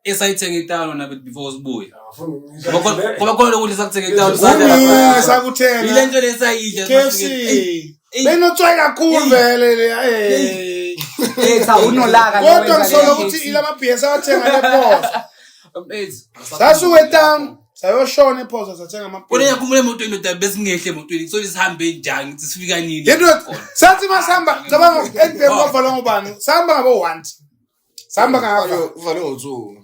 esayithenga itown wona before sibuye. Ngoba khona lokudla sakuthenga itown Umi sakuthenga. ile nto lesayidla KFC. Benotswayi kakhulu vele. Etha unolaka Kodwa ngisolo ukuthi ilama BS awathenga lePhosa. Sasuke town, sayoshona ePhosa sathenga ama. Kodwa yakhumbula emotweni ndoda besingehle emotweni so sihambe njani ukuthi sifika nini. Yedwa sathi masamba cabanga endemova ngobani? Samba ngabo 1. Samba ngavalwa. Uvale ngo-2.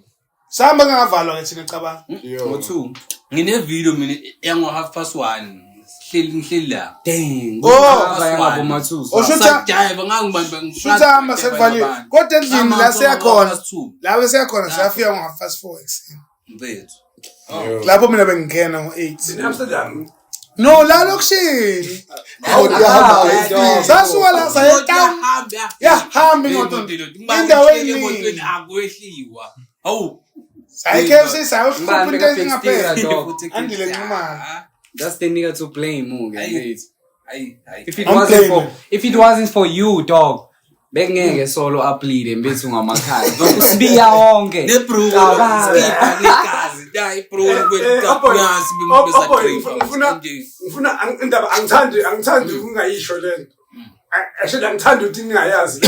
Samba ngavalwa ke thina cabanga. Ngo2. Ngine video mina yango 1:30. Ngihleli la. Dang. Oh, Mathusi. Oshutha Dive ngangibamba shutha hamba sekuvaliwe. Kodwa endlini la seyakhona. La bese yakhona sayafika ngo4 ekseni. Mfethu. Lapho mina bengingena ngo8. Amsterdam. No, la lokushini. Sasuka la sayetown. Yahamba imoto. Indaweni emotweni akwehliwa. Hawu. KFC sayokhupha into engaphela. Andile nqumana. That's the nigga to blame, guys. If it wasn't for you, dog, bengeke solo uplide mbethu ngamakhaya. Sibiya wonke. Nebro. Negazi. Dai bro kwetapiyasi ngifuna indaba angithandi ungayisho lento. Actually angithandi ukuthi ningayazi.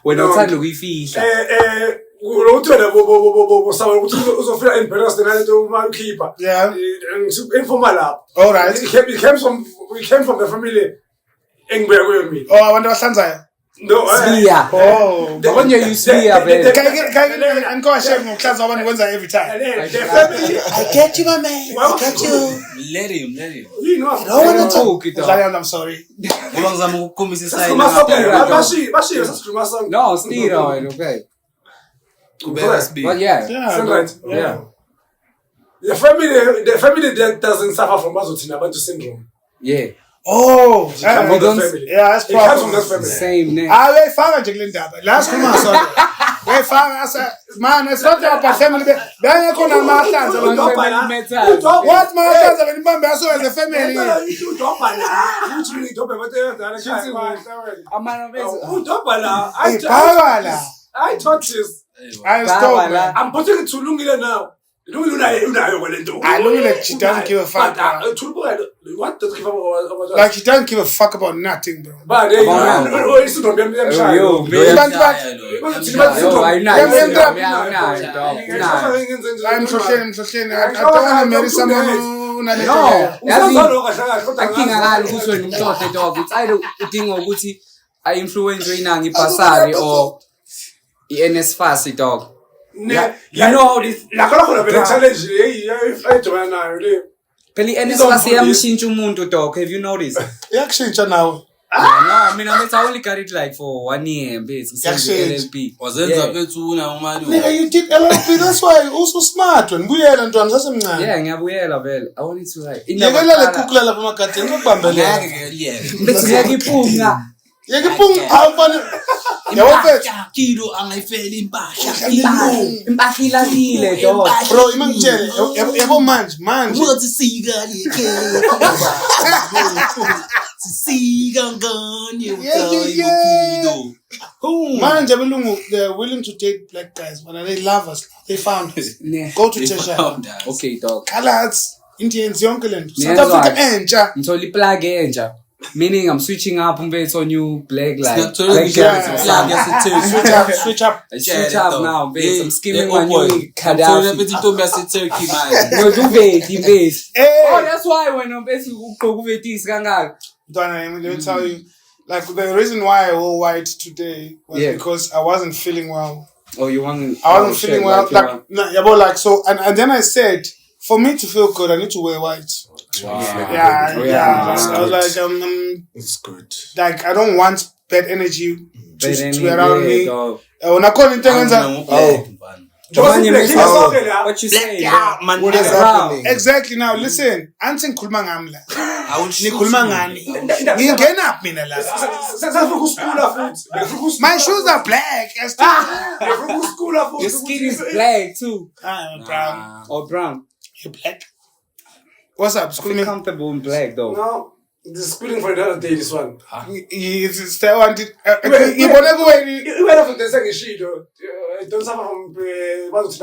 Wena uthanda ukuyifihla. Uthi wena bo sawa ukuthi uzofika embarrassed nalento uma ukhipha. Yeah. Informal lapho. All right. We came from the family engibuya kuyo mina. Oh, abantu bahlanzayo. No. Sibiya. Oh. Bonje you sibiya vele. Kaya anko shame ngokuhlanza abantu kwenza every time. I get you my man. I get you. Let him. You know. I want to talk it. I'm sorry. Ngoba ngizama ukukhombisa isayini. Bashi sasikhuluma sonke. No, still okay. But yeah. Right. Yeah. The family that doesn't suffer from Bazotina Bantu syndrome. Yeah. Oh, Yeah, that's it comes from that probably family. Same name. Ah, we fanga nje kule ndaba. Last kuma sorry. We fanga asa man, it's not about family. Benge khona amahlanza abantu. What mahlanza benibambe aso as a family. I taught this. I'm putting it to Lungile now. She doesn't give a fuck. What does give about Like she doesn't give a fuck about nothing, bro. But I'm Shoshene. I don't want to marry someone who Akinga ukuthi wena umhlophe dog ukuthi I udinga ukuthi I influence inangi pasari or iNSFAS dog. Yeah, you know how this challenge Phela iNSFAS iyamshintsha umuntu dog. Have you noticed? yakushintsha nawe. No, I mean I only got it like for 1 year basically. LLB. Wazenza bethu una umali. Nigga, you did LLB, that's why also smart when buyela ntwana sasemncane. Yeah, ngiyabuyela vele. I wanted to like Yekela le kukula lapha emagadeni ngokubambelela. Bese ngiyakiphunga. Yekiphunga awufani. Yawufethu. Kilo angayifeli impahla. Impahla ilakile dog. Bro, imangitshele yabo manje. Uthi sika leke. Sika ngani uthayikilo. Manje belungu they're willing to date black guys, but they love us. They found us. Go to Cheshire. Okay dog. Colors, Indians, yonke lento. Yeah, South Africa entsha. Ngithola iplug entsha. Meaning I'm switching up umbethu on you black light. Switch up. Switch up now, babe. I'm skimming on boy. you Gaddafi. Turkey man. No, do base. Hey. Oh, that's why when umbethu ugqoka uvetisi kangaka. Let me tell you, like the reason why I wore white today was because I wasn't feeling well. Oh, you want? I wasn't feeling well. Like so, and then I said, for me to feel good, I need to wear white. Wow. Yeah. So I was like, It's good. like I don't want bad energy to be around me. When I call it, What you say? What is happening? exactly now. Listen, anti ngikhuluma ngami la. Nikhuluma ngani? Ngingena up mina la. My shoes are black. Your skin is black too. I'm brown. Or brown. You black? What's up? I feel comfortable in black though. No. This is schooling for another day, this one. It's the one. You whatever way. You went off on the second sheet, don't suffer from do not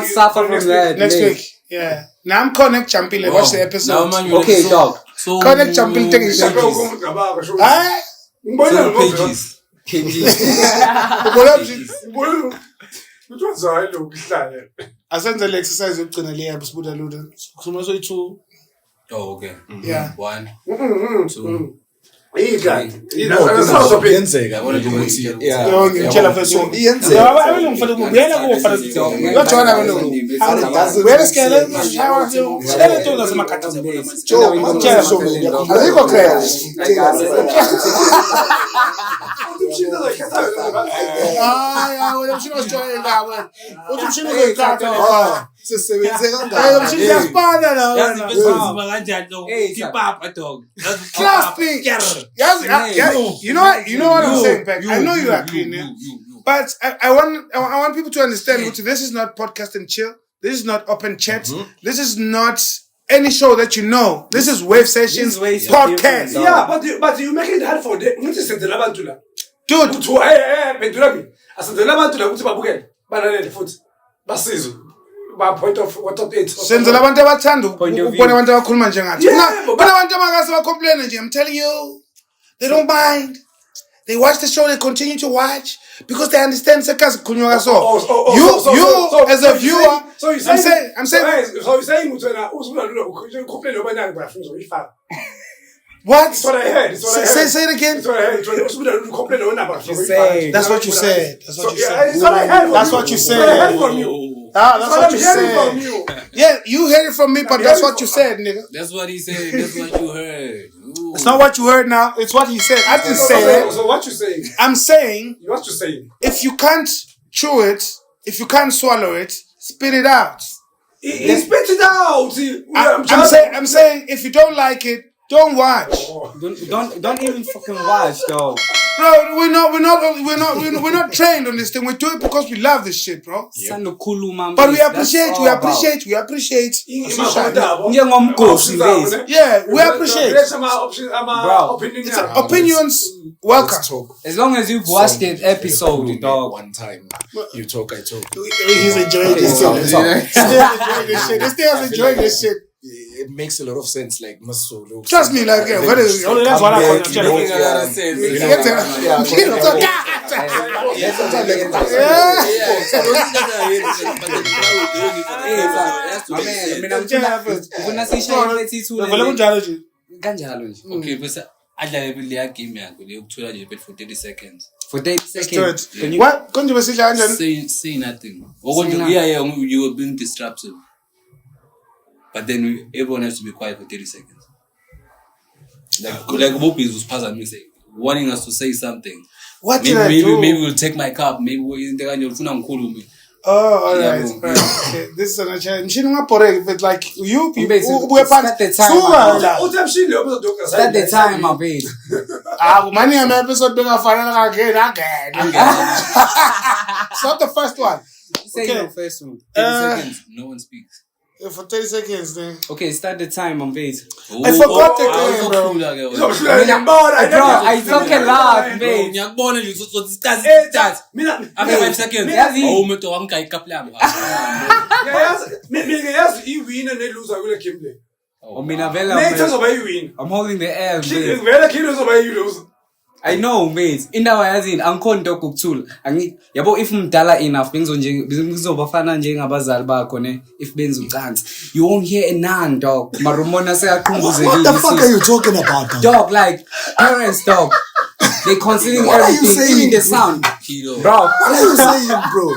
suffer from that. Next week. Yeah. Now I'm Connect Champion. Watch the episode. Okay, dog. So Connect Champion taking shit. Pages. Which one's I look? I sent the exercise up to the layer, but Buddha Luda. So two. Oh, okay. Yeah. 1, 2. Yenzeka. Ngitshela first one. Abelungu fanele kubuyela kufanele. Uyajona abelungu. Where skele? Skele to ngasemakhatha zebona. Ngitshela so. Azikho clear. Ah, wena mshini osijwayele ngawe. Uthi mshini uzoyikhatha. Sisebenze kangaka. Mshini siyasipanda la. Yazi besizima kanjani lo. Keep up dog. Class thing. You know what I'm saying, Beck? I know you agree, yeah? But I want people to understand, this is not podcast and chill. This is not open chat. This is not any show that you know. This is Wave Sessions podcast. Yeah, but you make it hard for them. Dude. Point of what of it. Senzela abantu abathanda ukubona abantu abakhuluma njengathi. Kunabantu abangase bacomplain nje. I'm telling you. They don't mind. They watch the show, they continue to watch because they understand sekas kunywa so. You as a viewer, I'm saying so you're saying what? That's what I heard. Say it again. That's what I heard. That's what you said. That's what you said. That's what I heard. That's what you said. I heard from you. That's what you said. Yeah, you heard it from me, but that's what you said, nigga. That's what he said. That's what you heard. Ooh. It's not what you heard now. It's what he said. I didn't say it. So what you saying? I'm saying. What you saying? If you can't chew it, if you can't swallow it, spit it out. He spit it out. I'm saying if you don't like it, don't watch. Don't even fucking watch, dog. Bro, we're not trained on this thing. We do it because we love this shit, bro. But we appreciate. Yeah, we appreciate. Bro, opinions. Welcome. As long as you've watched the episode, dog. One time, you talk, I talk. He's enjoying this shit. This thing is enjoying this shit. It makes a lot of sense, like muscle. Trust me, like that's what I call Okay, but adlala game yakho leyokuthola nje bet for 30 seconds. For 30 seconds. What? Konje besidla kanjani? Say nothing. Yeah, you were being disruptive. But then everyone has to be quiet for 30 seconds. Like Bobby was wanting us to say something. What did I do? Maybe we'll take my cup. Maybe we'll Oh, alright. Okay. This is an challenge. But like you people, we're start the time, my baby. Money on episode being again. It's not the first one. Say the first one. 30 seconds. No one speaks. For 30 seconds, then. Okay, start the time, my baby. I forgot the game, bro. I talk a lot, babe. After 5 seconds. I'm holding the air, babe. I know, mate. Indawo yazini angikho into okukuthula. Yabo if umdala enough ngizobafana njengabazali bakho ne if benza ucansi. You won't hear a none, dog. Marumona seyaqhunguzekile. What the fuck are you talking about? Dog, like parents, dog. They considering everything, even the sound. Bro, what are you saying, bro?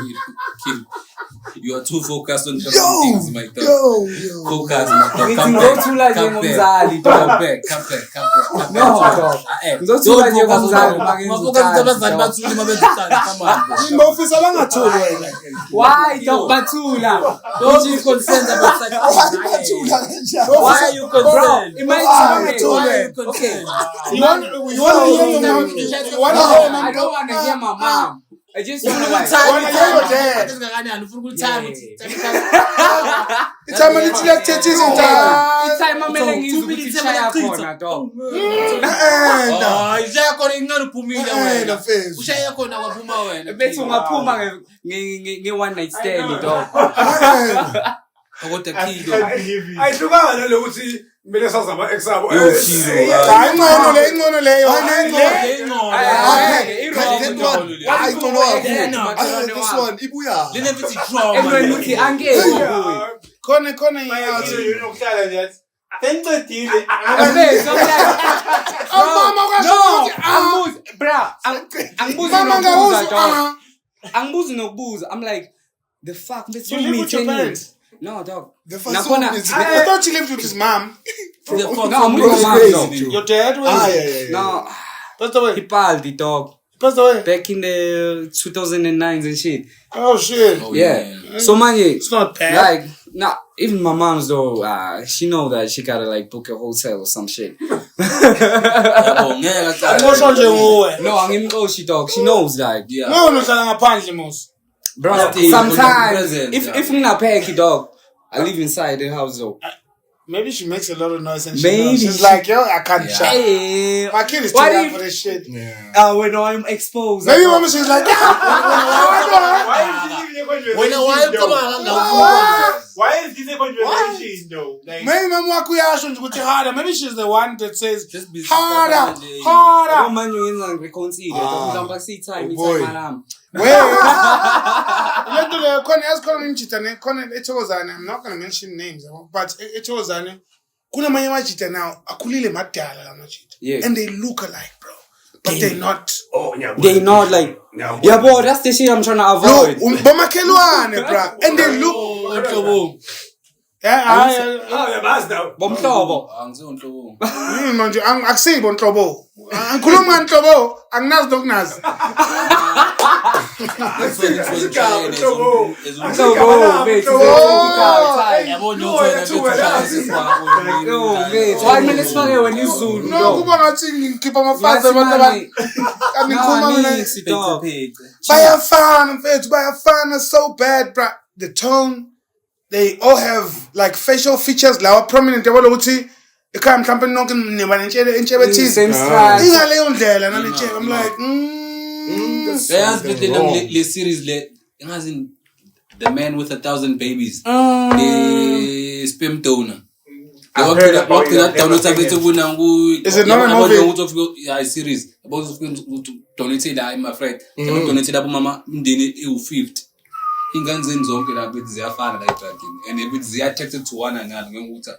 You are too focused on different things, my dog. Focus, my dog. Come back. No, dog. Why, dog? Batula. Don't you concerned about such Why are you concerned? Imagine. Okay. You want to hear your mom? I don't want to hear my mom. I just want to like. It's time it's like teachers in time. It's time I'm making you to share corner, dog. The face. Bese ungaphuma nge one night stand, dog. Kodwa I Kido. can't believe it. Ayihlukanga nalokuthi kumele sazi ama-ex abo. Yo, Kido. Hayi ingcono leyo. This one, Ibuya. Everyone uthi angeke. Khona Manje unokuhlala nje athi sengicedile. Bese mama angibuzi nokubuza. I'm like, the fuck, let's You live me with your 10 years. parents? No, dog. The first Nakhona- one is I thought he lived with his mom. No, I'm Bro, with it's my crazy, dog. Joe. Your dad was Yeah. No, passed away. he paldi, dog. Passed away. Back in the 2009s and shit. Oh shit. Yeah. So manje, It's not bad. like, nah, even my mom's though, she know that she gotta like book a hotel or some shit. No, angimqoshi, dog. She knows that. Yeah. No, uhlala ngaphandle mos. Bro, Still, sometimes present, if yeah. if nginapheki, dog, I live inside the house though. Maybe she makes a lot of noise and Maybe she's she- like, yo, I can't shout. Hey, My kid is too What young if- for this shit. Yeah. when I'm exposed. Maybe mama she's like, Why is this even a conversation though? Why is this a conversation though? Like, maybe mama wakho uyasho nje ukuthi harder. Maybe she's the one that says Just be harder. Oh man, you in like reconcile. Don't see time. It's boy. like alarm. Wait. Lento leyo khona yazikhona imjita ne khona eThokozane. I'm not going to mention names, but eThokozane kunamanye amajita now akhulile madala la majita. Yeah. And they look alike, bro. But they're not. They not like. Yeah, boy, that's the shit I'm trying to avoid. No, bomakhelwane, bro. And they look. Yeah, Yabazi nawe. Bomhlobo. Angizonhlobo. manje akusibo nhlobo. Angikhuluma nhlobo, anginazi nokunazi. Mhlobo, mate. Yo, mate. 1 minute sifake wena izulu. No, kuba ngathi ngikhipha amafazi abantu abantu. Kangikhuluma mina. dog. Bayafana mfethu, bayafana so bad, bro. The tone, they all have like facial features lawa prominent yabona ukuthi ekhaya mhlawumbe nonke niba nentshebe ethize. Same stripes. Ingaleyo ndlela nale ntshebe. I'm like, Yazi bethena le series le ngazi The Man with 1,000 Babies. The sperm donor. I've heard about it. Is it not a movie? Yeah, series. About donate la my friend. Donate la mama mndeni e50. Ingane zonke la bethi ziyafana la edragini and bethi ziya attracted to one another ngokuthi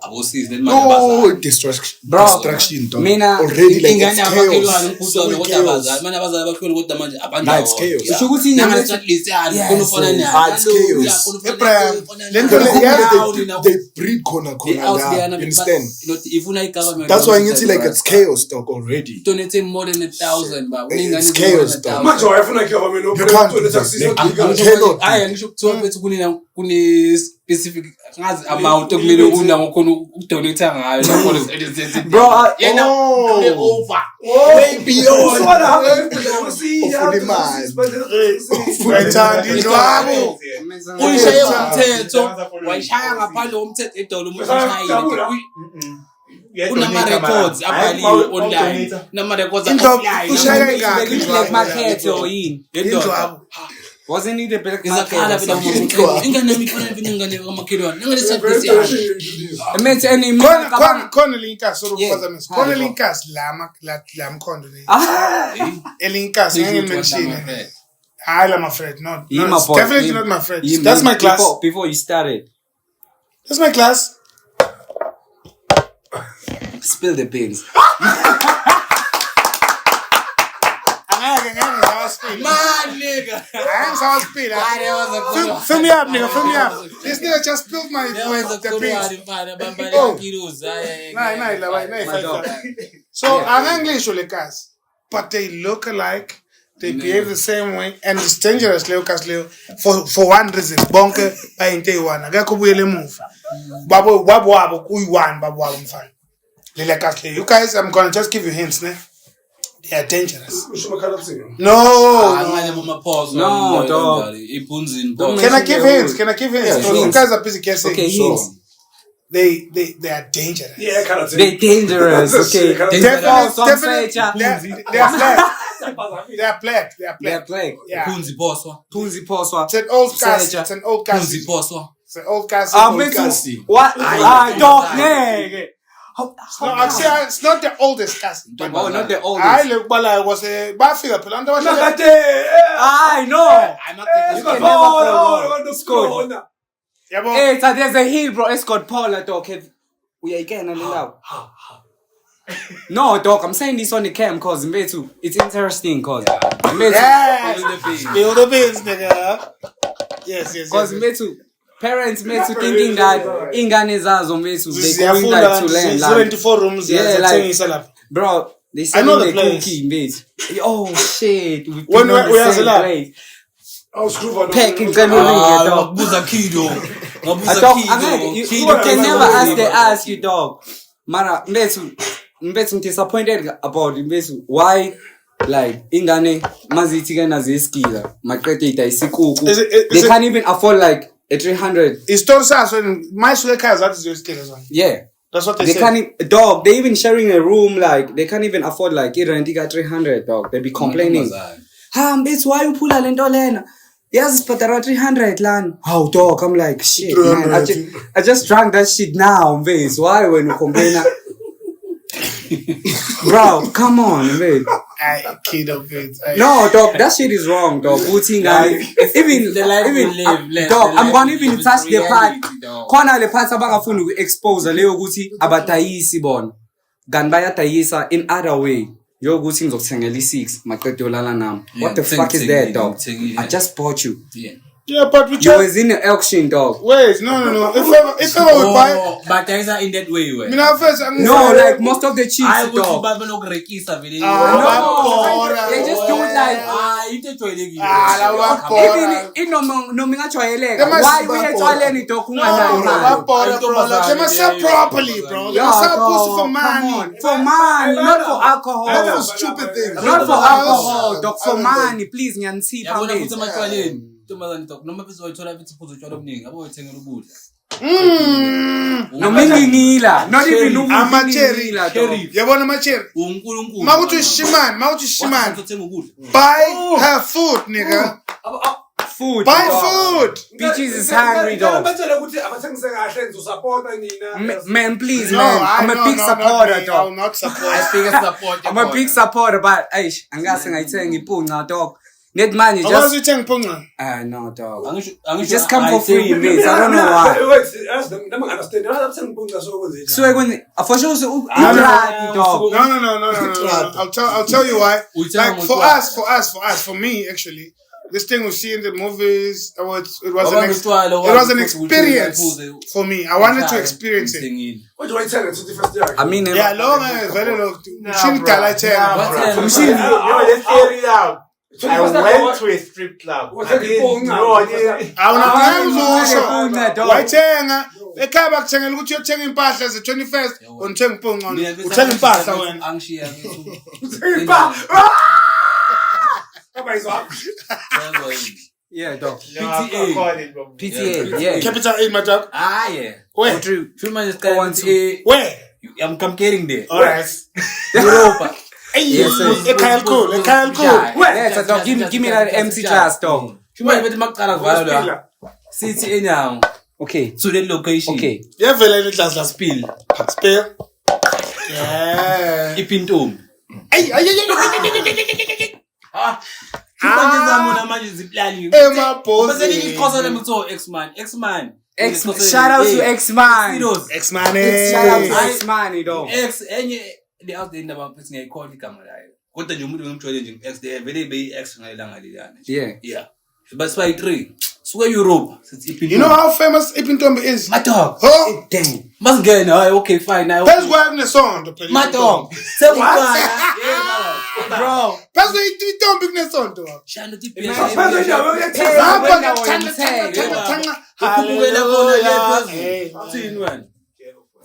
abosisi then manje Oh, destruction, dog. Mina- Already like ingane it's yamakhelwane chaos. umkhusane So kodwa chaos. abazali manje abazali bakhona kodwa manje abantu Nah, it's chaos. Usho ukuthi nanga inyama- stratlist yani Yes, khona ufana naye it's chaos. Abraham, le nto They, le- they breed corner they out there there. and You understand? if una igovernment That's why you see like it's chaos, dog, already. donate more than 1,000 but It's chaos, dog. Manje wayefuna i-government You can't do that. You cannot. hayi ngisho kuthiwa bethu kune specific ngazi amount okumele una ngokhona ukudonate ngayo lapho Bro, yena Oh. over Baby, Wayithanda indlwabo. uyishaye umthetho wayishaya ngaphandle komthetho edolo umuntu ushayile kunama-records abhaliwe online nama-records Indlwabu ushaya the ingakhi black market or in. indlwabu. Wasn't it the black ngizakhala market? phela or something? ingane yami ifana vina ingane kamakhelwane nangalesabhesiyani I meant any Khona linkasi Yeah. sokuphazamisa. Khona linkasi la mkhondo le. Ah, Elinkasi ngeke mention. Hayi la my friend, not. he No, my it's boy. definitely He- not my friend. he- That's my class. Before you started, That's my class. spill the beans. Angeke ngisawaspila. Man, nigga. Angeke ngisawaspila. That was a good one. Fill me up, nigga. Fill me up. This nigga just spilled my That was a the good beans. one, man. Bambari Oh. kilos. My dog. So I'm English le cast, but they look alike. They behave the same way, and it's dangerous, Leo Casleo, for one reason. Bonke bayinte one. Akekho ubuyele emuva. Babo wabo kuyi one babo wabo mfana. Lele Casleo. You guys, I'm gonna just give you hints, ne? They are dangerous. No, dog. Can I give hints? Can I give hints? Yeah, You guys are busy guessing. Okay, So, hints. they are dangerous. Yeah, They're dangerous. Okay. Definitely, they are black. They are black. They're black. Yeah. Punzi poswa. It's an old cast. It's an old cast. It's an old cast. What? Dog, nigga. No, I'm saying it's not the oldest cast. Oh, not the oldest. I look, but I was a Baffiga. I know. Yeah, but Hey, so there's a hill, bro. Escort Paula, dog. We are again on the now. No, dog. I'm saying this on the cam, cause it's interesting, cause yeah, spill the beans, nigga. Yes. Cause parents thinking that ingane zazo they going like to learn like 74 rooms. Yeah, like bro. They say I know the they place. cookie, mate. Oh shit. We've When been on we the are same alive. place. I'll screw on. Peck in January, dog. You can never ask they ask you, dog. Mara, I'm disappointed about why, like, ingane mazitika na zeskila. My credit is kuku. They can't even afford like a 300. It's Torsa, so my cars that is your skill as well. Yeah. That's what they They say. can't, dog. They even sharing a room, like they can't even afford like renting 300, dog. They be complaining. It's why you pull a lentolena. Yes, but there are 300 land. How dog? I'm like shit, man. I just drank that shit now, base. Why when you complain? Bro, come on, man. I kid of it. No, dog, that shit is wrong, dog. Even dog, I'm gonna even touch the part. Kona le parts abangafuna expose leyo ukuthi abatayisi bona. Gan bayatayisa in other way. Yo ukuthi ngizokuthengela i6 maqedwe olala nami. What the fuck is that, dog? I just bought you. Yeah, but we You was in the auction, dog. Wait, no. If ever we buy, but there is in that way. I mean, first, No, like most of the cheats, dog. No, They just do it like even no minga chwayeleka. Why we chwaleni dog kungana? They must sell properly, bro. They must sell pussy for money. For money, not for alcohol. Not for stupid things. Not for alcohol, dog. For money, please. Nyansipa, please. No mingingila. Not even no mingingila, dog. Yabona macheri. Makuthi shiman. Buy her food, nigga. Food. Buy food. Bitches is hungry, dog. Man, please, man. I'm a big supporter, I will dog. not support. I'm a big supporter, but aish, angase ngayithenga iphunga, dog. Net money How much just you think, Punga? no, dog. You just come for free, mate. I don't know why. So when for sure, dog. No. I'll tell you why. Like for me, actually, this thing we see in the movies, it was an experience for me. I wanted to experience it. What do I tell you? It's a different story. I mean, Yeah, long and very long. Let's hear it out. I went to a strip club. What's I didn't know. Wayithenga ekhaya bakuthengela ukuthi uyothenga impahla ze-21st unithenga impunga uthenga impahla wena. yeah, dog. PTA. Yeah. Capital A, my dog. Yeah. Where? Where? I'm getting there. Alright. Europa. Yes, sir. Ekhaya cool. Yeah, so dog, give me that MC class, dog. CTA now. Okay. To the location. Okay. Yevela in class la Spill. spill. Yeah. Ipintum. Ay. Emma Pose. X-Man. Shout out to X-Man. X-Man. Shout out to X-Man, dog. X enye the out there about putting a call camera. Kodwa nje umuntu ngimtholele X there vele be X ngayilanga lelana. Yeah. But spy 3. So Europe. You know how famous Ipintombi is? My dog. Huh? Damn. Must get now. Okay, fine. Now. That's why I'm the song to play. My dog. Say what? Bro. That's why Ipintombi in the song to her. Shano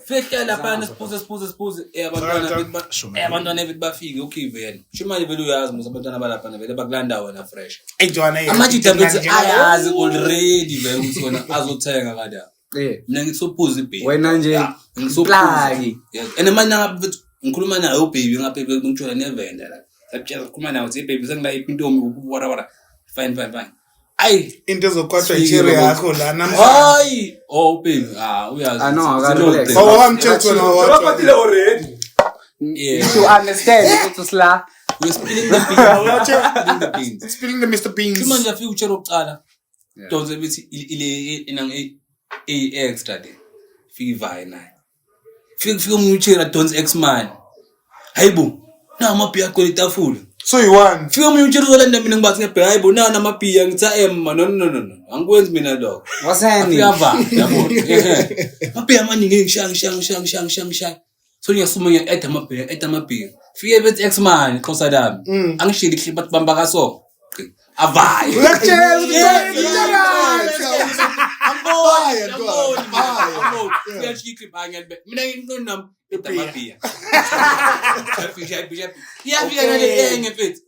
Fehla lapha sipuze. Abantwana evithi bafike okay vele. Shimanje vele uyazi mos abantwana balapha vele bakulanda wena fresh. Amajita bethi ayazi already vele ukuthi wona azothenga kada. Mina ngitsopuza ibaby. Wena nje ngisoplagi. And manje ngabe ngikhuluma naye ubaby ngaphephe ngithola nevenda la. Sabutshela khuluma nawe uthi baby sengila ipintomi whatever. Fine. Ay into ezokwatshwa icherry yakho la namhlanje. Hayi baby uyazi. Akalule. Wamthetho na Baphathile already. Yeah. To understand ukuthi sla We're spilling the beans. Spilling the Mr. Beans. Manje afika uchero uqala. Donze bethi ile inang extra day. Fika naye. Fika umchera donze X man. Hayibo. Na amapia kweli tafula. So you won. Fika umchera uzolanda mina ngibathi ngebhe hayibo na amapia ngitsa no. Angikwenzi mina dog. wasani Yabo. Mapia maningi ngishang. So ngiyasuma ngiya amapia. Fika bethi X man khosa dami. Angishili klipa bamba kaso. Avayi. Lecture. Mina nginqonam etamapia. Yeah, ngefethu.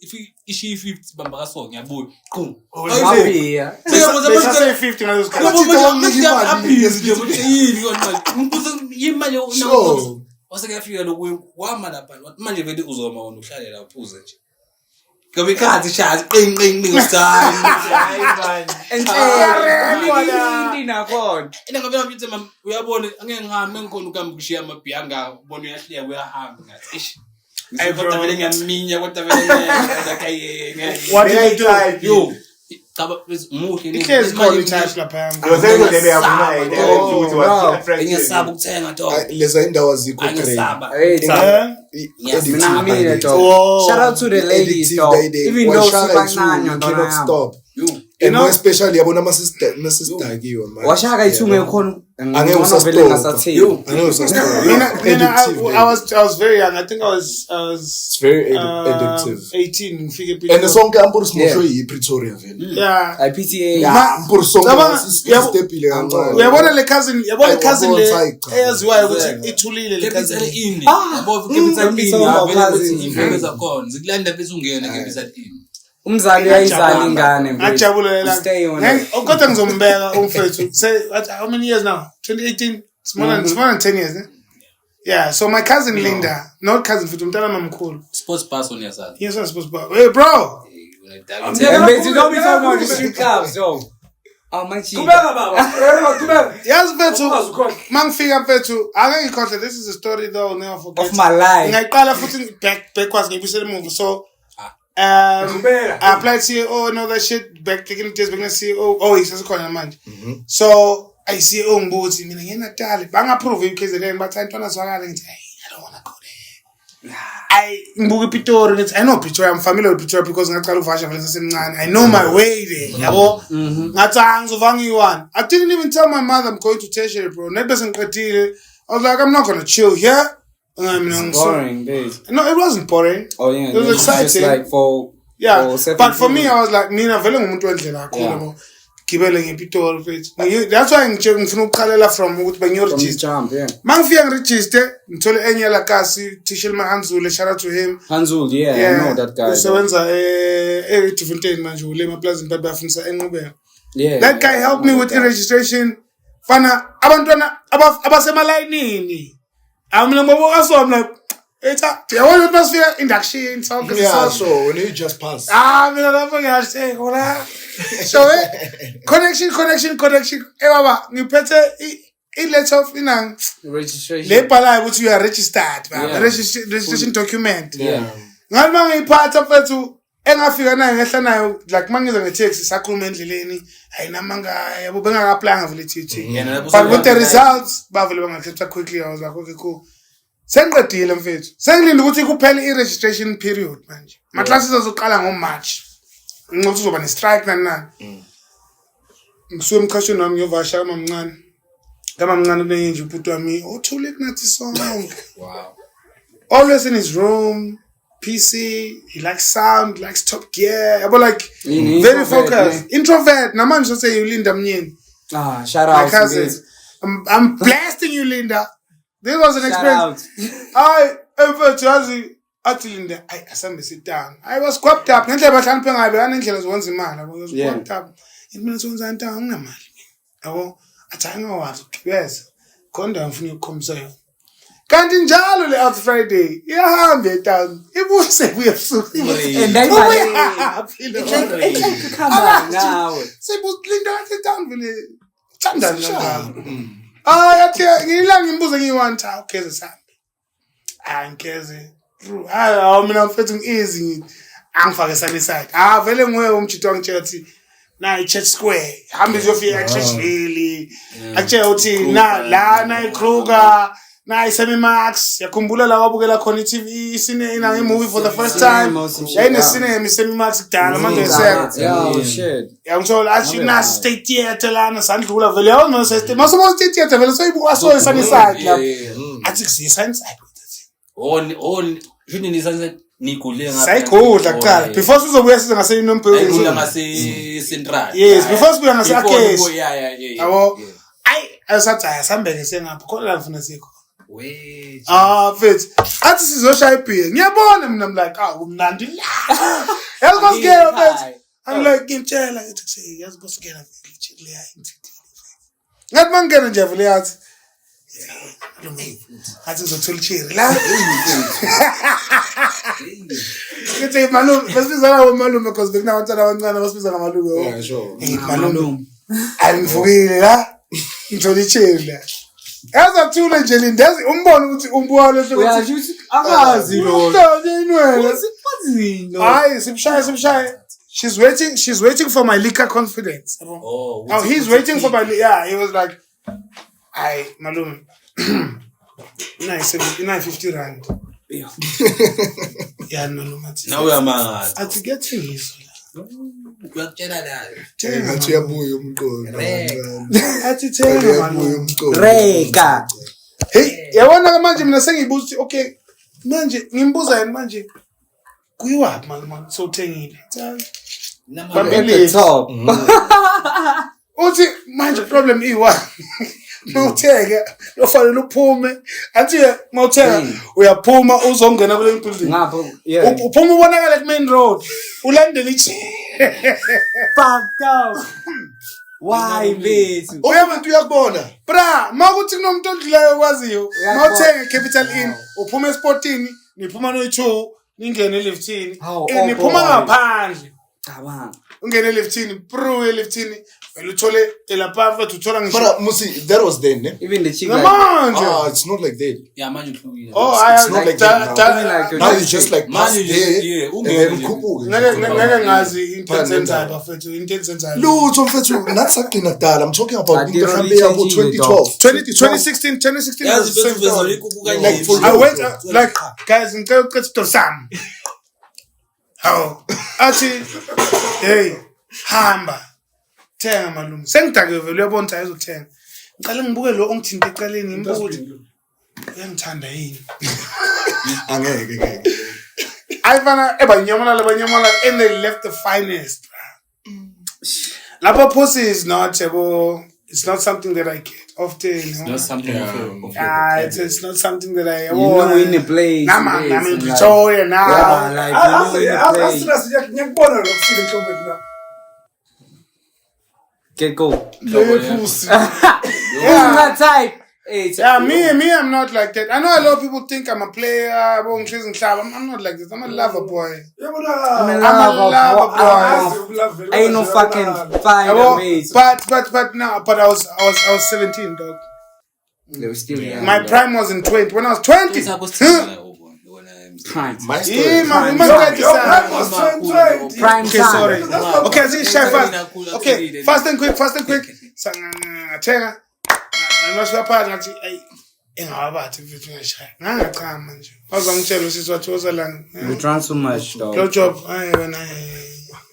Ishi 50 bamba kaso ngiyabuya. Qhum. mapia Say 50 ngalezo Wasengafika lokhu wama lapha manje vele uzoma wona uhlale la uphuze nje. Ngoba ikhathi shazi qing usani. Hayi man. enhle nakhona Ina ngabe ngithi mama uyabona angeke ngihambe ngikhona ukamba kushiya amabhiya ngabona uyahliya uyahamba ngathi ish. Ayi kodwa vele ngiyaminya kodwa vele ngiyakayenge. What did you do? Yo. Chaba umuhle ni. Ihlezi khona ichash lapha yami. Ngoze ndebe yakuna ukuthi was Ngiyasaba ukuthenga dog. Leza indawo azikho grey. Ngiyasaba. mina shout out to the ladies though even though sibancane cannot stop. You know, especially yabona ama sister kiyo man. washaka ithunga ekhona Angeke vele ngasatheli I was very young. I think I was It's very addictive. 18 ngifike And Pretoria. sonke ampuru smosho yi-Pretoria vele. Yeah. IPTA Ampuru sonke stepile kancane. Uyabona le cousin le Cha. eyaziwayo ukuthi ithulile le cousin. Capital Inn. Yabo Capital Inn vele influence zakhona. Zikulanda bese ungena Capital Inn. umzali uyayizala ingane Ngajabulela stay on la. Kodwa ngizombeka umfethu. Say how many years now? 2018. It's more than 10 years, eh? Yeah, so my cousin Linda, not cousin futhi umntana mamkhulu. Sports person yasazi. Yes, I'm supposed to. Hey bro. and you don't be talking about the street clubs yo manchi Kubeka baba. Kubeka. Yes, mfethu. Mangifika mfethu, ake ngikhohle, this is a story though I'll never forget. of my life Ngaqala futhi backwards ngibisela emuva. So I applied CEO and all that shit back taking test back CEO. Oh, he's khona manje. So I CEO ngibuthi mina ngeNatal banga-approve iKZN bathi intwana zwakala ngithi I don't want to go there. I ngibuka iPitori ngithi I know Pretoria, I'm familiar with Pretoria because ngaqala ukuvasha vele sasemncane. I know my way there, yabo. Ngathi angizova ngiyi-one. I didn't even tell my mother I'm going to tertiary, bro. Net bese ngiqedile. I was like I'm not going to chill here. boring days No, it wasn't boring. oh yeah It was exciting. just like for But for me, I was like, mina vele ngumuntu wendlela kakhulu yabo. Gibele ngePitori mfethu. That's why ngifuna ukuqalela from ukuthi from the bengiyoregister. jump yeah Mangifika ngiregister, ngithole enye la kasi, Tishelma Hanzule, shout out to him. Hanzul yeah I know that guy Usebenza Different manje ule emaplazini babe afundisa enqubeka. yeah That guy helped me with e-registration. Fana abantwana abasemalayinini. Amina ngoba I'm like Eta, I want to feel induction talk. Yeah, so when you just pass. Mina lapho ngiyashe hola. So connection. Baba, ngiphethe i-letter of inang registration le bhalayo ukuthi you are registered, Yeah. registration document. yeah Ngathi mangiyiphatha mfethu engafika nayo ngehla nayo like mangiza nge-taxi sakhuluma endleleni hayi namanga yabo bengaka-applyanga vele TT. But with the results bavele bangaccepta quickly. I was like okay cool. Sengiqedile mfethu. Sengilinde ukuthi kuphele i-registration period manje. Ama-classes azoqala ngoMarch. Ngokuthi uzoba ne-strike nani. Ngisuke emkhashweni wami ngiyovasha kamamncane. Kamamncane kunenje ubhuti wami othule kunathi sonke. wow Always in his room, PC, he likes sound, he likes Top Gear. Yabo like very focused. Introvert. Namanje say you Linda Mnyeni. shout My out cousins. I'm blasting you Linda. This was an Shout experience. Linda, I sit down. I was squapped up. I was Yeah. squapped up. It means yes. Condom from you come so. Kanti njalo le out Friday. Iyahambe town. Ibuse kuyesuka. And then come on now. Linda sit down vele. Thanda njalo. Yathi ngilanga imbuzo ngiyi-1 time ukeze sami. Ngikeze. Mina mfethu ngizi angifake sami side. Vele nguwe umjito wangitshela ukuthi na i-Church Square. Hambe uzofika e-Churchville. Akutshela ukuthi na i-Kruger. Na isemi Max. Yakhumbula la wabukela khona i-TV ina movie for the first time. Yayine Semi Max kudala manje esekho. Oh shit. Ngithola athi na State Theatre lana sandlula vele yawona State. Masomo State Theatre vele soyibuka so sami side lapho. Athi kusiya side side. On shini ni sunset nikule ngapha. Sayikudla kuqala before sizobuya size ngase inompelo. Nikula ngase Central. Yes, before sibuya ngase Akes. Yeah. Yabo. Ayisathi ayasambeke sengapha khona la ngifuna sikho. Wait. Mfethu. Athi sizoshaya ibhiya. Ngiyabona mina I'm like, kumnandi la. Yazi kosikela mfethu. I'm like ngitshela ethi yazi kosikela vele chile ya intithini. Ngathi mangena nje vele yathi. Athi uzothola ichiri la. Ngithi malume, basibizana malume because bekunabantwana abancane basibiza ngamalume. Yeah, sure. Malume. Angivukile la. Ngithola ichiri la. Yaza thule nje lindazi umbona ukuthi umbuwa lehle Uyathi akazi lo. Hayi simshaye. She's waiting for my liquor confidence. Oh, he's waiting for my he was like malume. Nice 50 rand. Yeah. Yeah, malume. Now we are mad. Athi getting this. Uyakutshela la. Ngathi uyabuya umqondo. Athi thenga malume. Reka. Hey, yabona manje mina sengiyibuza ukuthi okay manje ngimbuza yena manje kuyiwapi malume sothengile. At top. Uthi manje problem iwa. Mawuthenga ufanele uphume athi mawuthenga uyaphuma uzongena kule building Ngapho yeah. Uphuma ubonakala ku main road ulandele ichi. Fucked up. Why bethu? Uyabantu uyakubona. Bra, makuthi kunomuntu odlileyo kwaziyo. Mawuthenga Capital Inn, uphuma esportini, niphuma no2, ningene eliftini. Niphuma ngaphandle. Cabanga. Ungene eliftini, pro eliftini. Vele uthole elapha uthola ngisho. But Musi, that was then, ne? Even the chick It's not like that. Yeah, manje uhlukile. It's not like that Like now you just like pass Manje there yeah, and then ukhuphuke. Ngeke ngazi intense bafethu intense. Lutho mfethu nathi sagcina kudala. I'm talking about But they mhlambe only yabo changing 2012. 2016 Yazi was the bethu same story. vezolikubuka Like for I went like guys ngicela uqedito sami. Hawo. Athi hey hamba. Thenga malume. Sengidake vele uyabona ukuthi ayizothenga. Ngiqale ngibuke lo ongithinta eqaleni ngimbuza ukuthi uyangithanda yini. Angeke. Ayifana ebanyamala and they left the finest. Lapha pussy is not it's not something that I get often. It's not something it's not something that I in the place. I'm in Pretoria now. Yeah, like you know in the place. ngiyakubona lo kusile ntombi la. Get go. Pussy. Yeah, type. Yeah, me, I'm not like that. I know a lot of people think I'm a player. I'm not like this. I'm a lover boy. I'm a lover boy. Ain't no fucking fire, mate. But I was 17, dog. They were still young. My prime was in 20. When I was 20. Prime. My story. Yeah, my prime was 20. Prime Okay, time. sorry. Okay, I see shy fast. Okay, fast and quick. Thenga. Angaswapha ngathi engabathi mfethu ngashaya. Ngangachama manje. Awuzangitshela usisi wathi wozalana. You drunk so much, dog. Blow job. Wena.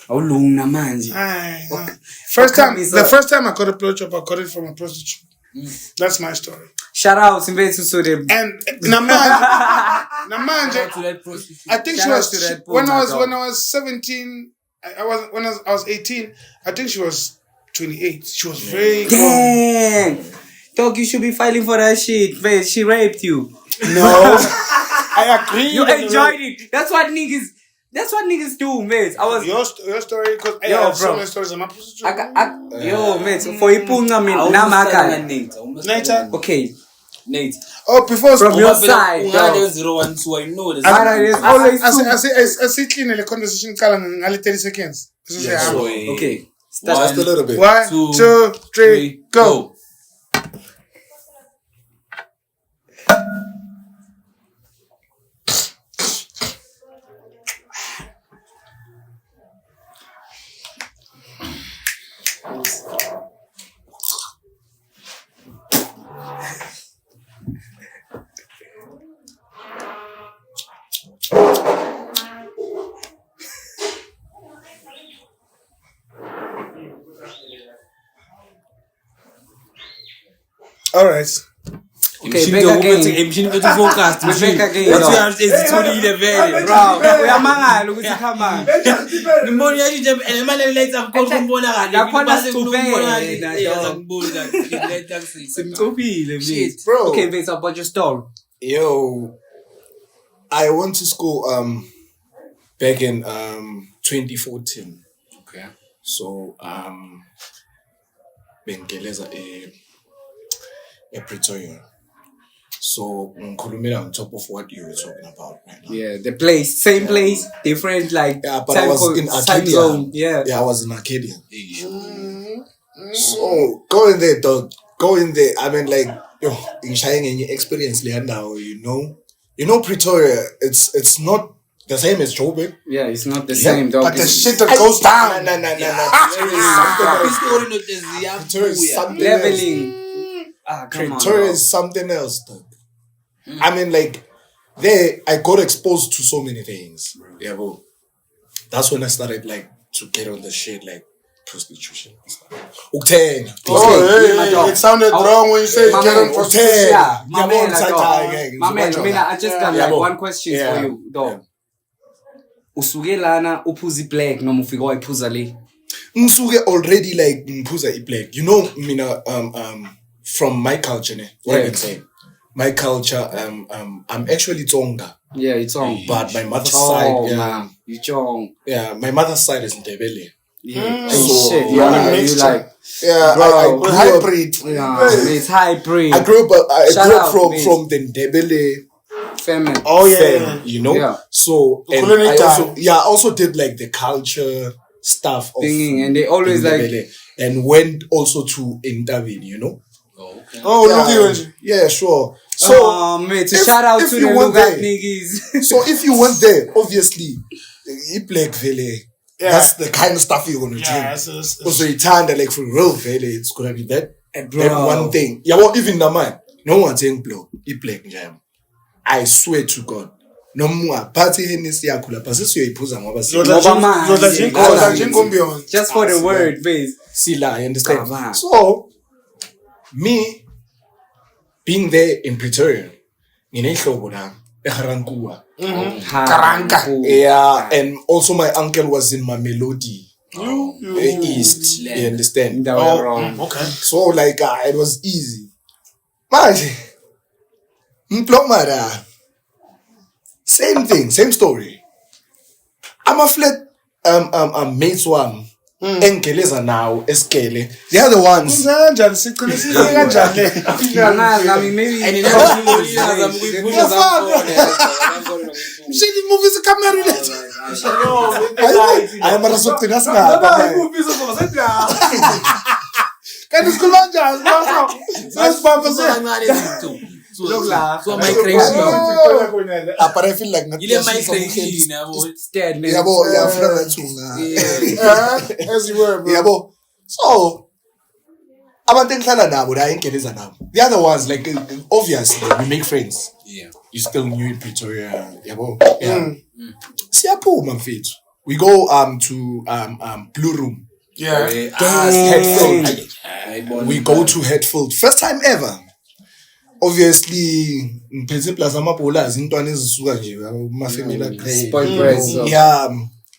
Awulunga manje. The first time I got a blow job, I got it from a prostitute. That's my story. Shout out to them. And Namanje, I think she was when I was 17. When I was 18. I think she was 28. She was very Gang. Dog, you should be filing for that shit, man. She raped you. No. I agree. You enjoyed it. That's what niggas do, mate. I was your story because I have so many stories. Yo, mate. For ipunga me namaka. Nate. Okay. Nate. Oh, before from your side. There's 0 and 2. I know this. There's always two. I see clean the conversation. Call in 30 seconds. Okay. Start just a little bit. 1, 2, 3, go. All right. Okay, back again. Focus. Back again. Bro, uyamangala ukuthi come on. Ngibona nje emane lights akukho umbona kahle. Yakhona Simcopile mate. Bro. Okay, wait, so about your story. Yo, I went to school back in 2014. Okay. So bengeleza Pretoria. So ngikhulumela on top of what you were talking about right now. Yeah, the place, same place, different like but I was in Arcadia. Zone. Yeah, I was in Arcadia. So go in there, dog. Go in there. I mean, like, yo, in sharing any experience now, you know Pretoria. It's not the same as Joburg. Yeah, it's not the same, dog. But the shit that goes down. No. Pretoria is something leveling. Pretoria is something else, dog. I mean, like, there I got exposed to so many things. Yeah, bro. That's when I started like to get on the shit like prostitution. Okay. It sounded wrong when you said get on prostitution. Yeah, my man, I just got like one question for you, dog. Usuke lana uphuza black noma ufika wayiphuza le? Ngisuke already like ngiphuza black. You know, mina from my culture, what I can say. My culture, I'm actually Tsonga. Yeah, it's on. But my mother's side, you Chong. Yeah, my mother's side is Ndebele. Yeah. Shit, you like. Yeah, bro, I grew hybrid. It's hybrid. I grew up from the Ndebele family. Oh yeah, you know. Yeah. So and I also did like the culture stuff of singing, and they always Ndebele, like and went also to Intabini, you know. Okay. Oh, yeah, sure. So, mate, shout out to the Lugat niggas. So, if you went there, obviously, Black Valley, that's the kind of stuff you're gonna do. So, you turn like for real Valley, it's gonna be that one thing. Yeah, well, even the man, no one's saying Black Jam. I swear to God. No more party Hennessy yakula pasisi yoyiphuza ngoba just for the word base. Sila, I understand. So me being there in Pretoria, nginehlobo la eGarankua. Karanka. Yeah, and also my uncle was in Mamelodi. East, you understand? Okay. So like it was easy. Manje, Mplomara. Same thing, same story. I'm a flat mates one. Enkeleza now, Eskele. They are the ones. Shitty movies camera. I am a result in us Can you school on jazz? So my crazy. But I feel like You my crazy. Scared me. As you were, bro. Yeah, so the other ones, like obviously we make friends. Yeah. You still new in Pretoria. We go to Blue Room. Yeah. Headfield. We go to Headfield. First time ever. Obviously, Plaza Mapola is into my family. Yeah,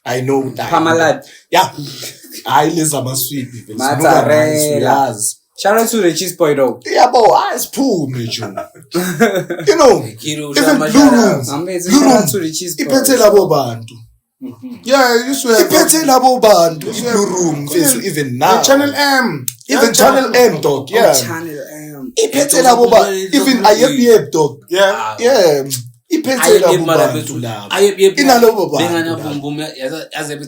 I know that. Pamalad. Yeah. I live a sweet people. Mozzarella. Shout out to the cheese boy though. Yeah, boy, it's poor, major. You know, even Blue Rooms. Shout out to the cheese boy. Iphethe labo bantu. Yeah, you used to have Iphethe labo bantu. Blue Room, even now. Channel M. Even Channel M, dog. Yeah. Channel M. Iphethe labo bantu. Even IFBF, dog. Yeah. Yeah. Iphethe labo bantu labo. Inalobo bantu.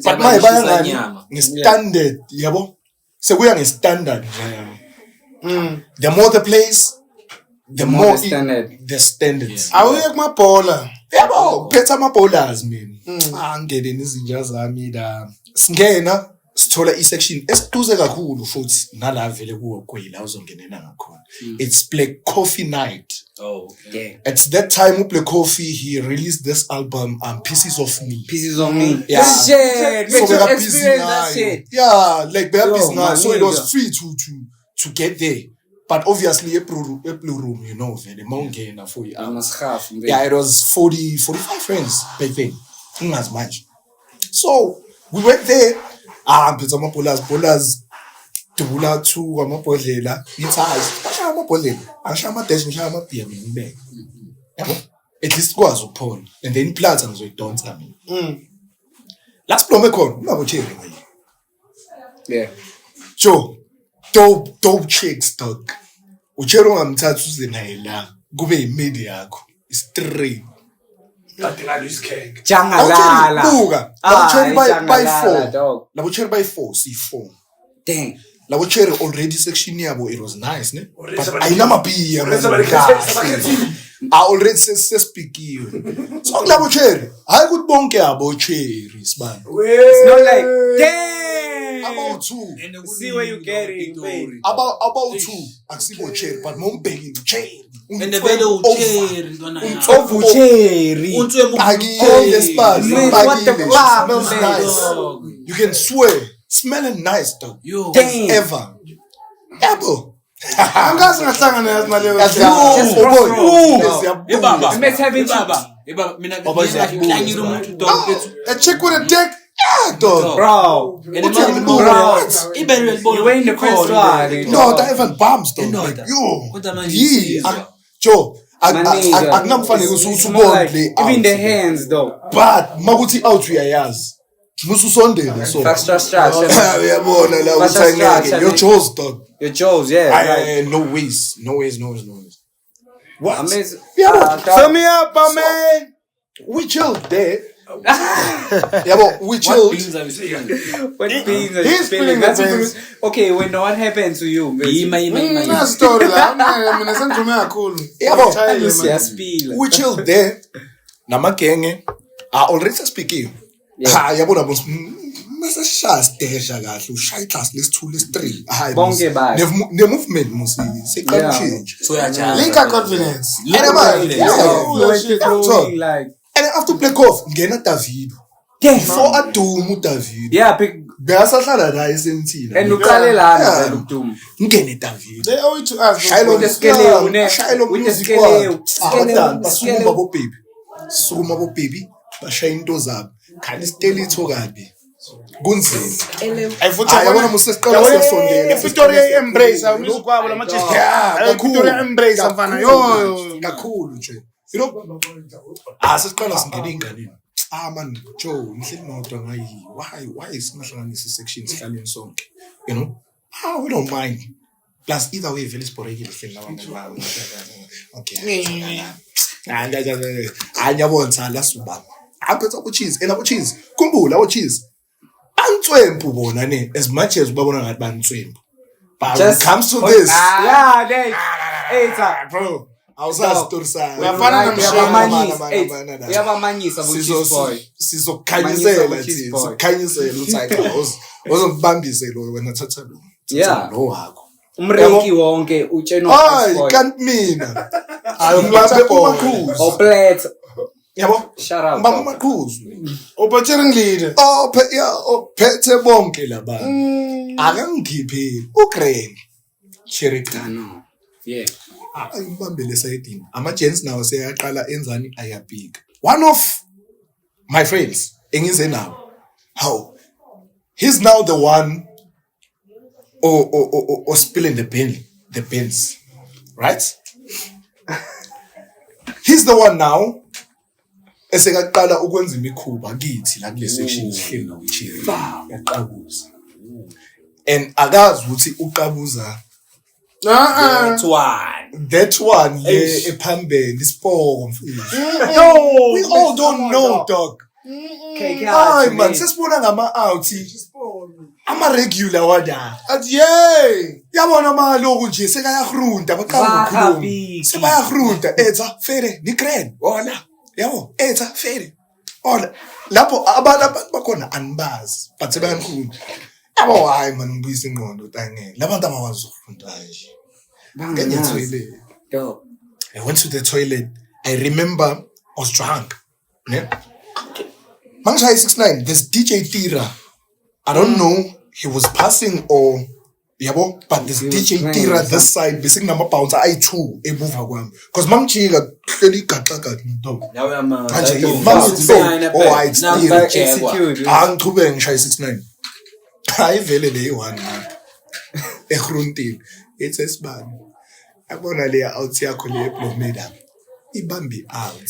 But my bayangani standard, yabo. Sekuya nge-standard. The more the place, the more the standards. Awuye kumabhola. Yabo, phethe ama-bowlers mina. Angene izinja zami la. Singena sithola i-section esiduze kakhulu futhi nala vele kuwo kwela uzongenela ngakhona. It's Black Coffee Night. Oh, okay. At that time, Black Coffee, he released this album, Pieces of Me. Pieces of Me. Yeah. Shit. So Make we you got experience that shit. Yeah, like Bear man, so it was free to get there. But obviously, a blue room, you know, the mountain for you. I must have. Yeah, it was 45 friends back then. Not as much. So we went there. But some bowlers. Dula to amabhodlela ngithazi bashaya amabhodlela angishaya amadesh ngishaya amabhiya mina ngibeke yabo at least kwazi ukuphola and then iplaza ngizoyidonsa mina last blome khona unabo cherry nje Yeah. Joe dope chicks dog ucherry ungamthatha uze naye la kube imedia yakho straight kanti ngalo isikhenke Jangalala. buka labo cherry by 4 labo cherry by 4 C4 Dang. Labo cherry already section yabo it was nice ne Already but somebody- ayinamabhiya already sesipikiwe so labo cherry hayi ukuthi bonke abo cherry sibani It's not like, dang. about two See where you get it, babe. about two akusibo cherry but mombeki cherry And the vele ucherry ntwana yami. Ovu cherry. Bakile sibani Man, what the bakile fuck, smells man? nice you can swear smelling nice dog Yo. Dang. ever yabo Angazi ngahlangana yazi naleyo. Just boy Hey baba. Let's have it. Hey baba, mina Baba, ngihlanyile umuntu dog bethu. A chick with a dick. yeah dog Bro. And Uthi imagine bro. ibele You were in the first one. no that even bombs dog No, like that- yo Kodwa manje yeah insizwa. Joe My nigga. akunamfanele It's ukuthi more like, ubone even the hands though. but makuthi out uyayazi mususondele so Extra structure. uyabona la Fast uthangeke structure, your man. jaws dog Your jaws, yeah. Like, no ways what amazing. Fill me up, my man. we chilled there yabo we What chilled beans are you speaking? What beans are He's you spilling spilling? the That's beans. okay. When what happened to you? Nice story la. Mina sengidume kakhulu. Yabo. Spill. we chilled there namagenge already speaking yabona boss masashaya stesha kahle ushaya iclass lesi2 lesi3 hayi Bonke bayo. ne movement musi seqala Yeah. change So yajala. Linka confidence. Flowing like. and after play off ngena Davido before adumu Davido Yeah, pick. beyasahlala la esentini And uqale lana vele ukuduma. ngene Davido They owe it to us. Shaylo With the skelewu, ne? Shaylo With the music skelewu. basukuma bo baby sukuma bo baby bashaya into zabo khali stelitho kabi kunzima yabona musesiqala siyasondela Epitori embrace awumizi kwabo lamachief. Yeah, Epitori embrace mfana. Yo. kakhulu nje you know sesiqala singena inganeni man Joe ngihleli nodwa ngayi why singahlanganisa section sihlaleni sonke you know we don't mind plus either way vele siborekile hleli nabantu okay anyabona la suba aphetha ku cheese ena ku cheese kumbula o cheese bantswempu bona ne as much as babona ngathi bantswempu but when it comes to this Yeah, they. Hey, bro awusazi story sayo Uyafana We namshana. have a manyisa with cheese boy. sizokhanyisela Manyisa thina boy. sizokhanyisela uthi uzongibambise lo wena thatha lo Yeah. lo wakho Umreki wonke utsheno hayi cheese boy. kanti mina ngibambe uMaqhuzu Or plate. yabo Shut up. ngibambe uMaqhuzu Opportunity leader. ophethe bonke labantu akangikhiphi uGrand Cherry No. Yeah. ngibambele sayidini ama-gents nawo seyaqala enzani ayabhika one of my friends engize nawo how he's now the one or spilling the beans, right? He's the one now. Esekaqala ukwenza imikhuba kithi la kule section ihleli nokuchile. Yaqabuza. And akazi ukuthi uqabuza that one ephambili isipoko mfowethu. No, we all don't know, dog. Hayi man, sesibona ngama-out ama-regular wada. Athi yey, yabona amaloku nje sekayahrunda baqala ukukhuluma. Sebayahrunda etha fere ni grand wona. Yabo etha fere. Wona lapho abantu bakhona anibazi but sebayakhuluma. Yabo hayi man ngibuyisa ingqondo tangene. Labantu abakwazi ukufunda nje. I went to the toilet. I remember I was drunk. Yeah. Mangshaya 69, there's DJ Tira. I don't know, he was passing or yabo, but there's DJ Tira this side, basically number pounds I2 ebuva kwami. Because mangchika hleli gaxa dog. Yawe ama. Oh, it's Tira. Angichube ngishaya 69. Hayi vele le one. Ekhruntini. It's esibani. Abona le out yakho le eblomeda. Ibambi out.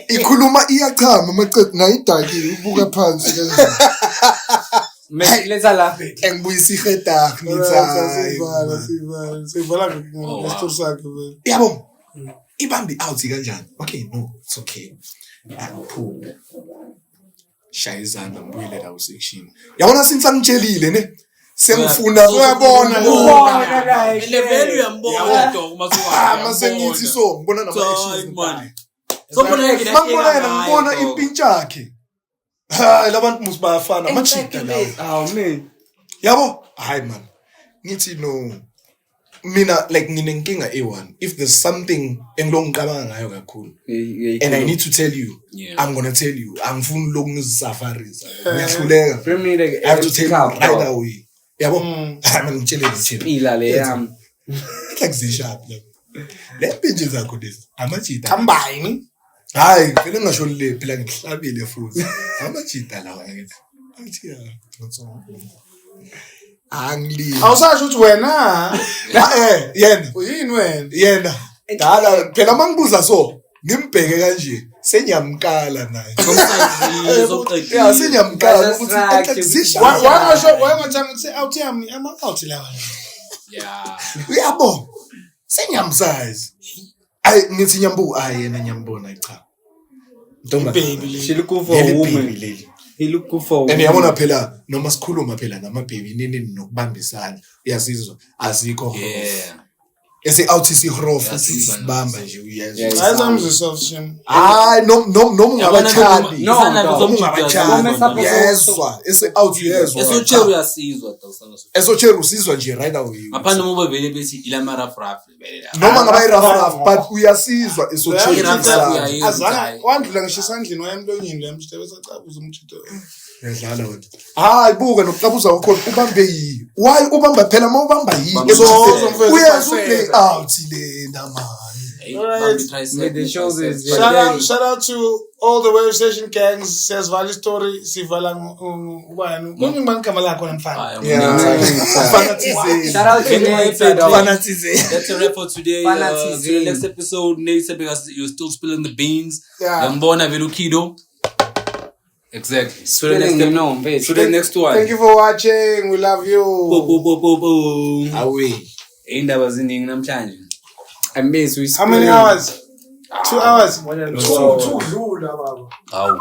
Ikhuluma iyachama maqedwe ngayidaki ubuka phansi kanjani. Let's la. Engibuyisa ihedaki ngithi sivala ngestor sakhe vele. Yabo. Ibambi out kanjani? Okay, no, it's okay. Angiphuma. Shayizana ngibuyele la section. Yabona since angitshelile ne. Sengifuna uyabona le value yambona dog masengithi so ngibona nama issues man so ngibona impintsha yakhe hayi labantu musibafana machita lawo man yabo hayi man ngithi no mina like nginenkinga A1 if there's something engilongicabanga ngayo kakhulu and I need to tell you I'm going to tell you angifuni lokungisafarisa ngiyahluleka I have to tell you right away. Yabo, I'm chilling. Ila le yam. Like the sharp. Let pages are good. How much it? Combine. Hi, feeling not sure le plan clabby the fruits. How much it allow it? Angli. Awusa shoot wena. Yena. Uyini wena? Yena. Dala phela mangibuza so. Ngimbheke kanje. Senyamkala naye. Yeah, senyamkala ukuthi why ngathanga ukuthi out yami ama-out lawa. Yeah. Uyabo. Senyamsize. Ay ngithi nyambu yena nyambona cha. Baby. She look for a woman. He look for a woman. And yabona phela noma sikhuluma phela nama baby nini nokubambisana. Uyasizwa azikho. Yeah. Ese out isihrofa sibamba nje uyazi. Ayizamzisofshini. No ungabachadi. No. Yezwa. Ese out yezwa. Esocheru uyasizwa dawusana. Esocheru usizwa nje right away. Apana moba vele bethi ila mara fraf vele la. Noma ngaba irafraf but uyasizwa esocheru. Azana wandlula ngisho isandleni wayemlonyini la mshite besacabuza umthito. Yadlala wena. Hayi buka nokucabuza ukhona ubambe yi. Why ubamba phela mawubamba yi? Uyazi out le namani. Shout out to all the wave station gangs. Says Valley Story sivala ngubani. Konke ngibani igama lakho namfana. Fanatize. Shout out to Fanatize. That's a wrap for today. To the next episode, Nate because you're still spilling the beans. Yambona Velukido. Exactly. To the next one. Thank you for watching. We love you. Away. Indaba ziningi namhlanje. How many hours? 2 hours. 2 dlula baba. Hawu.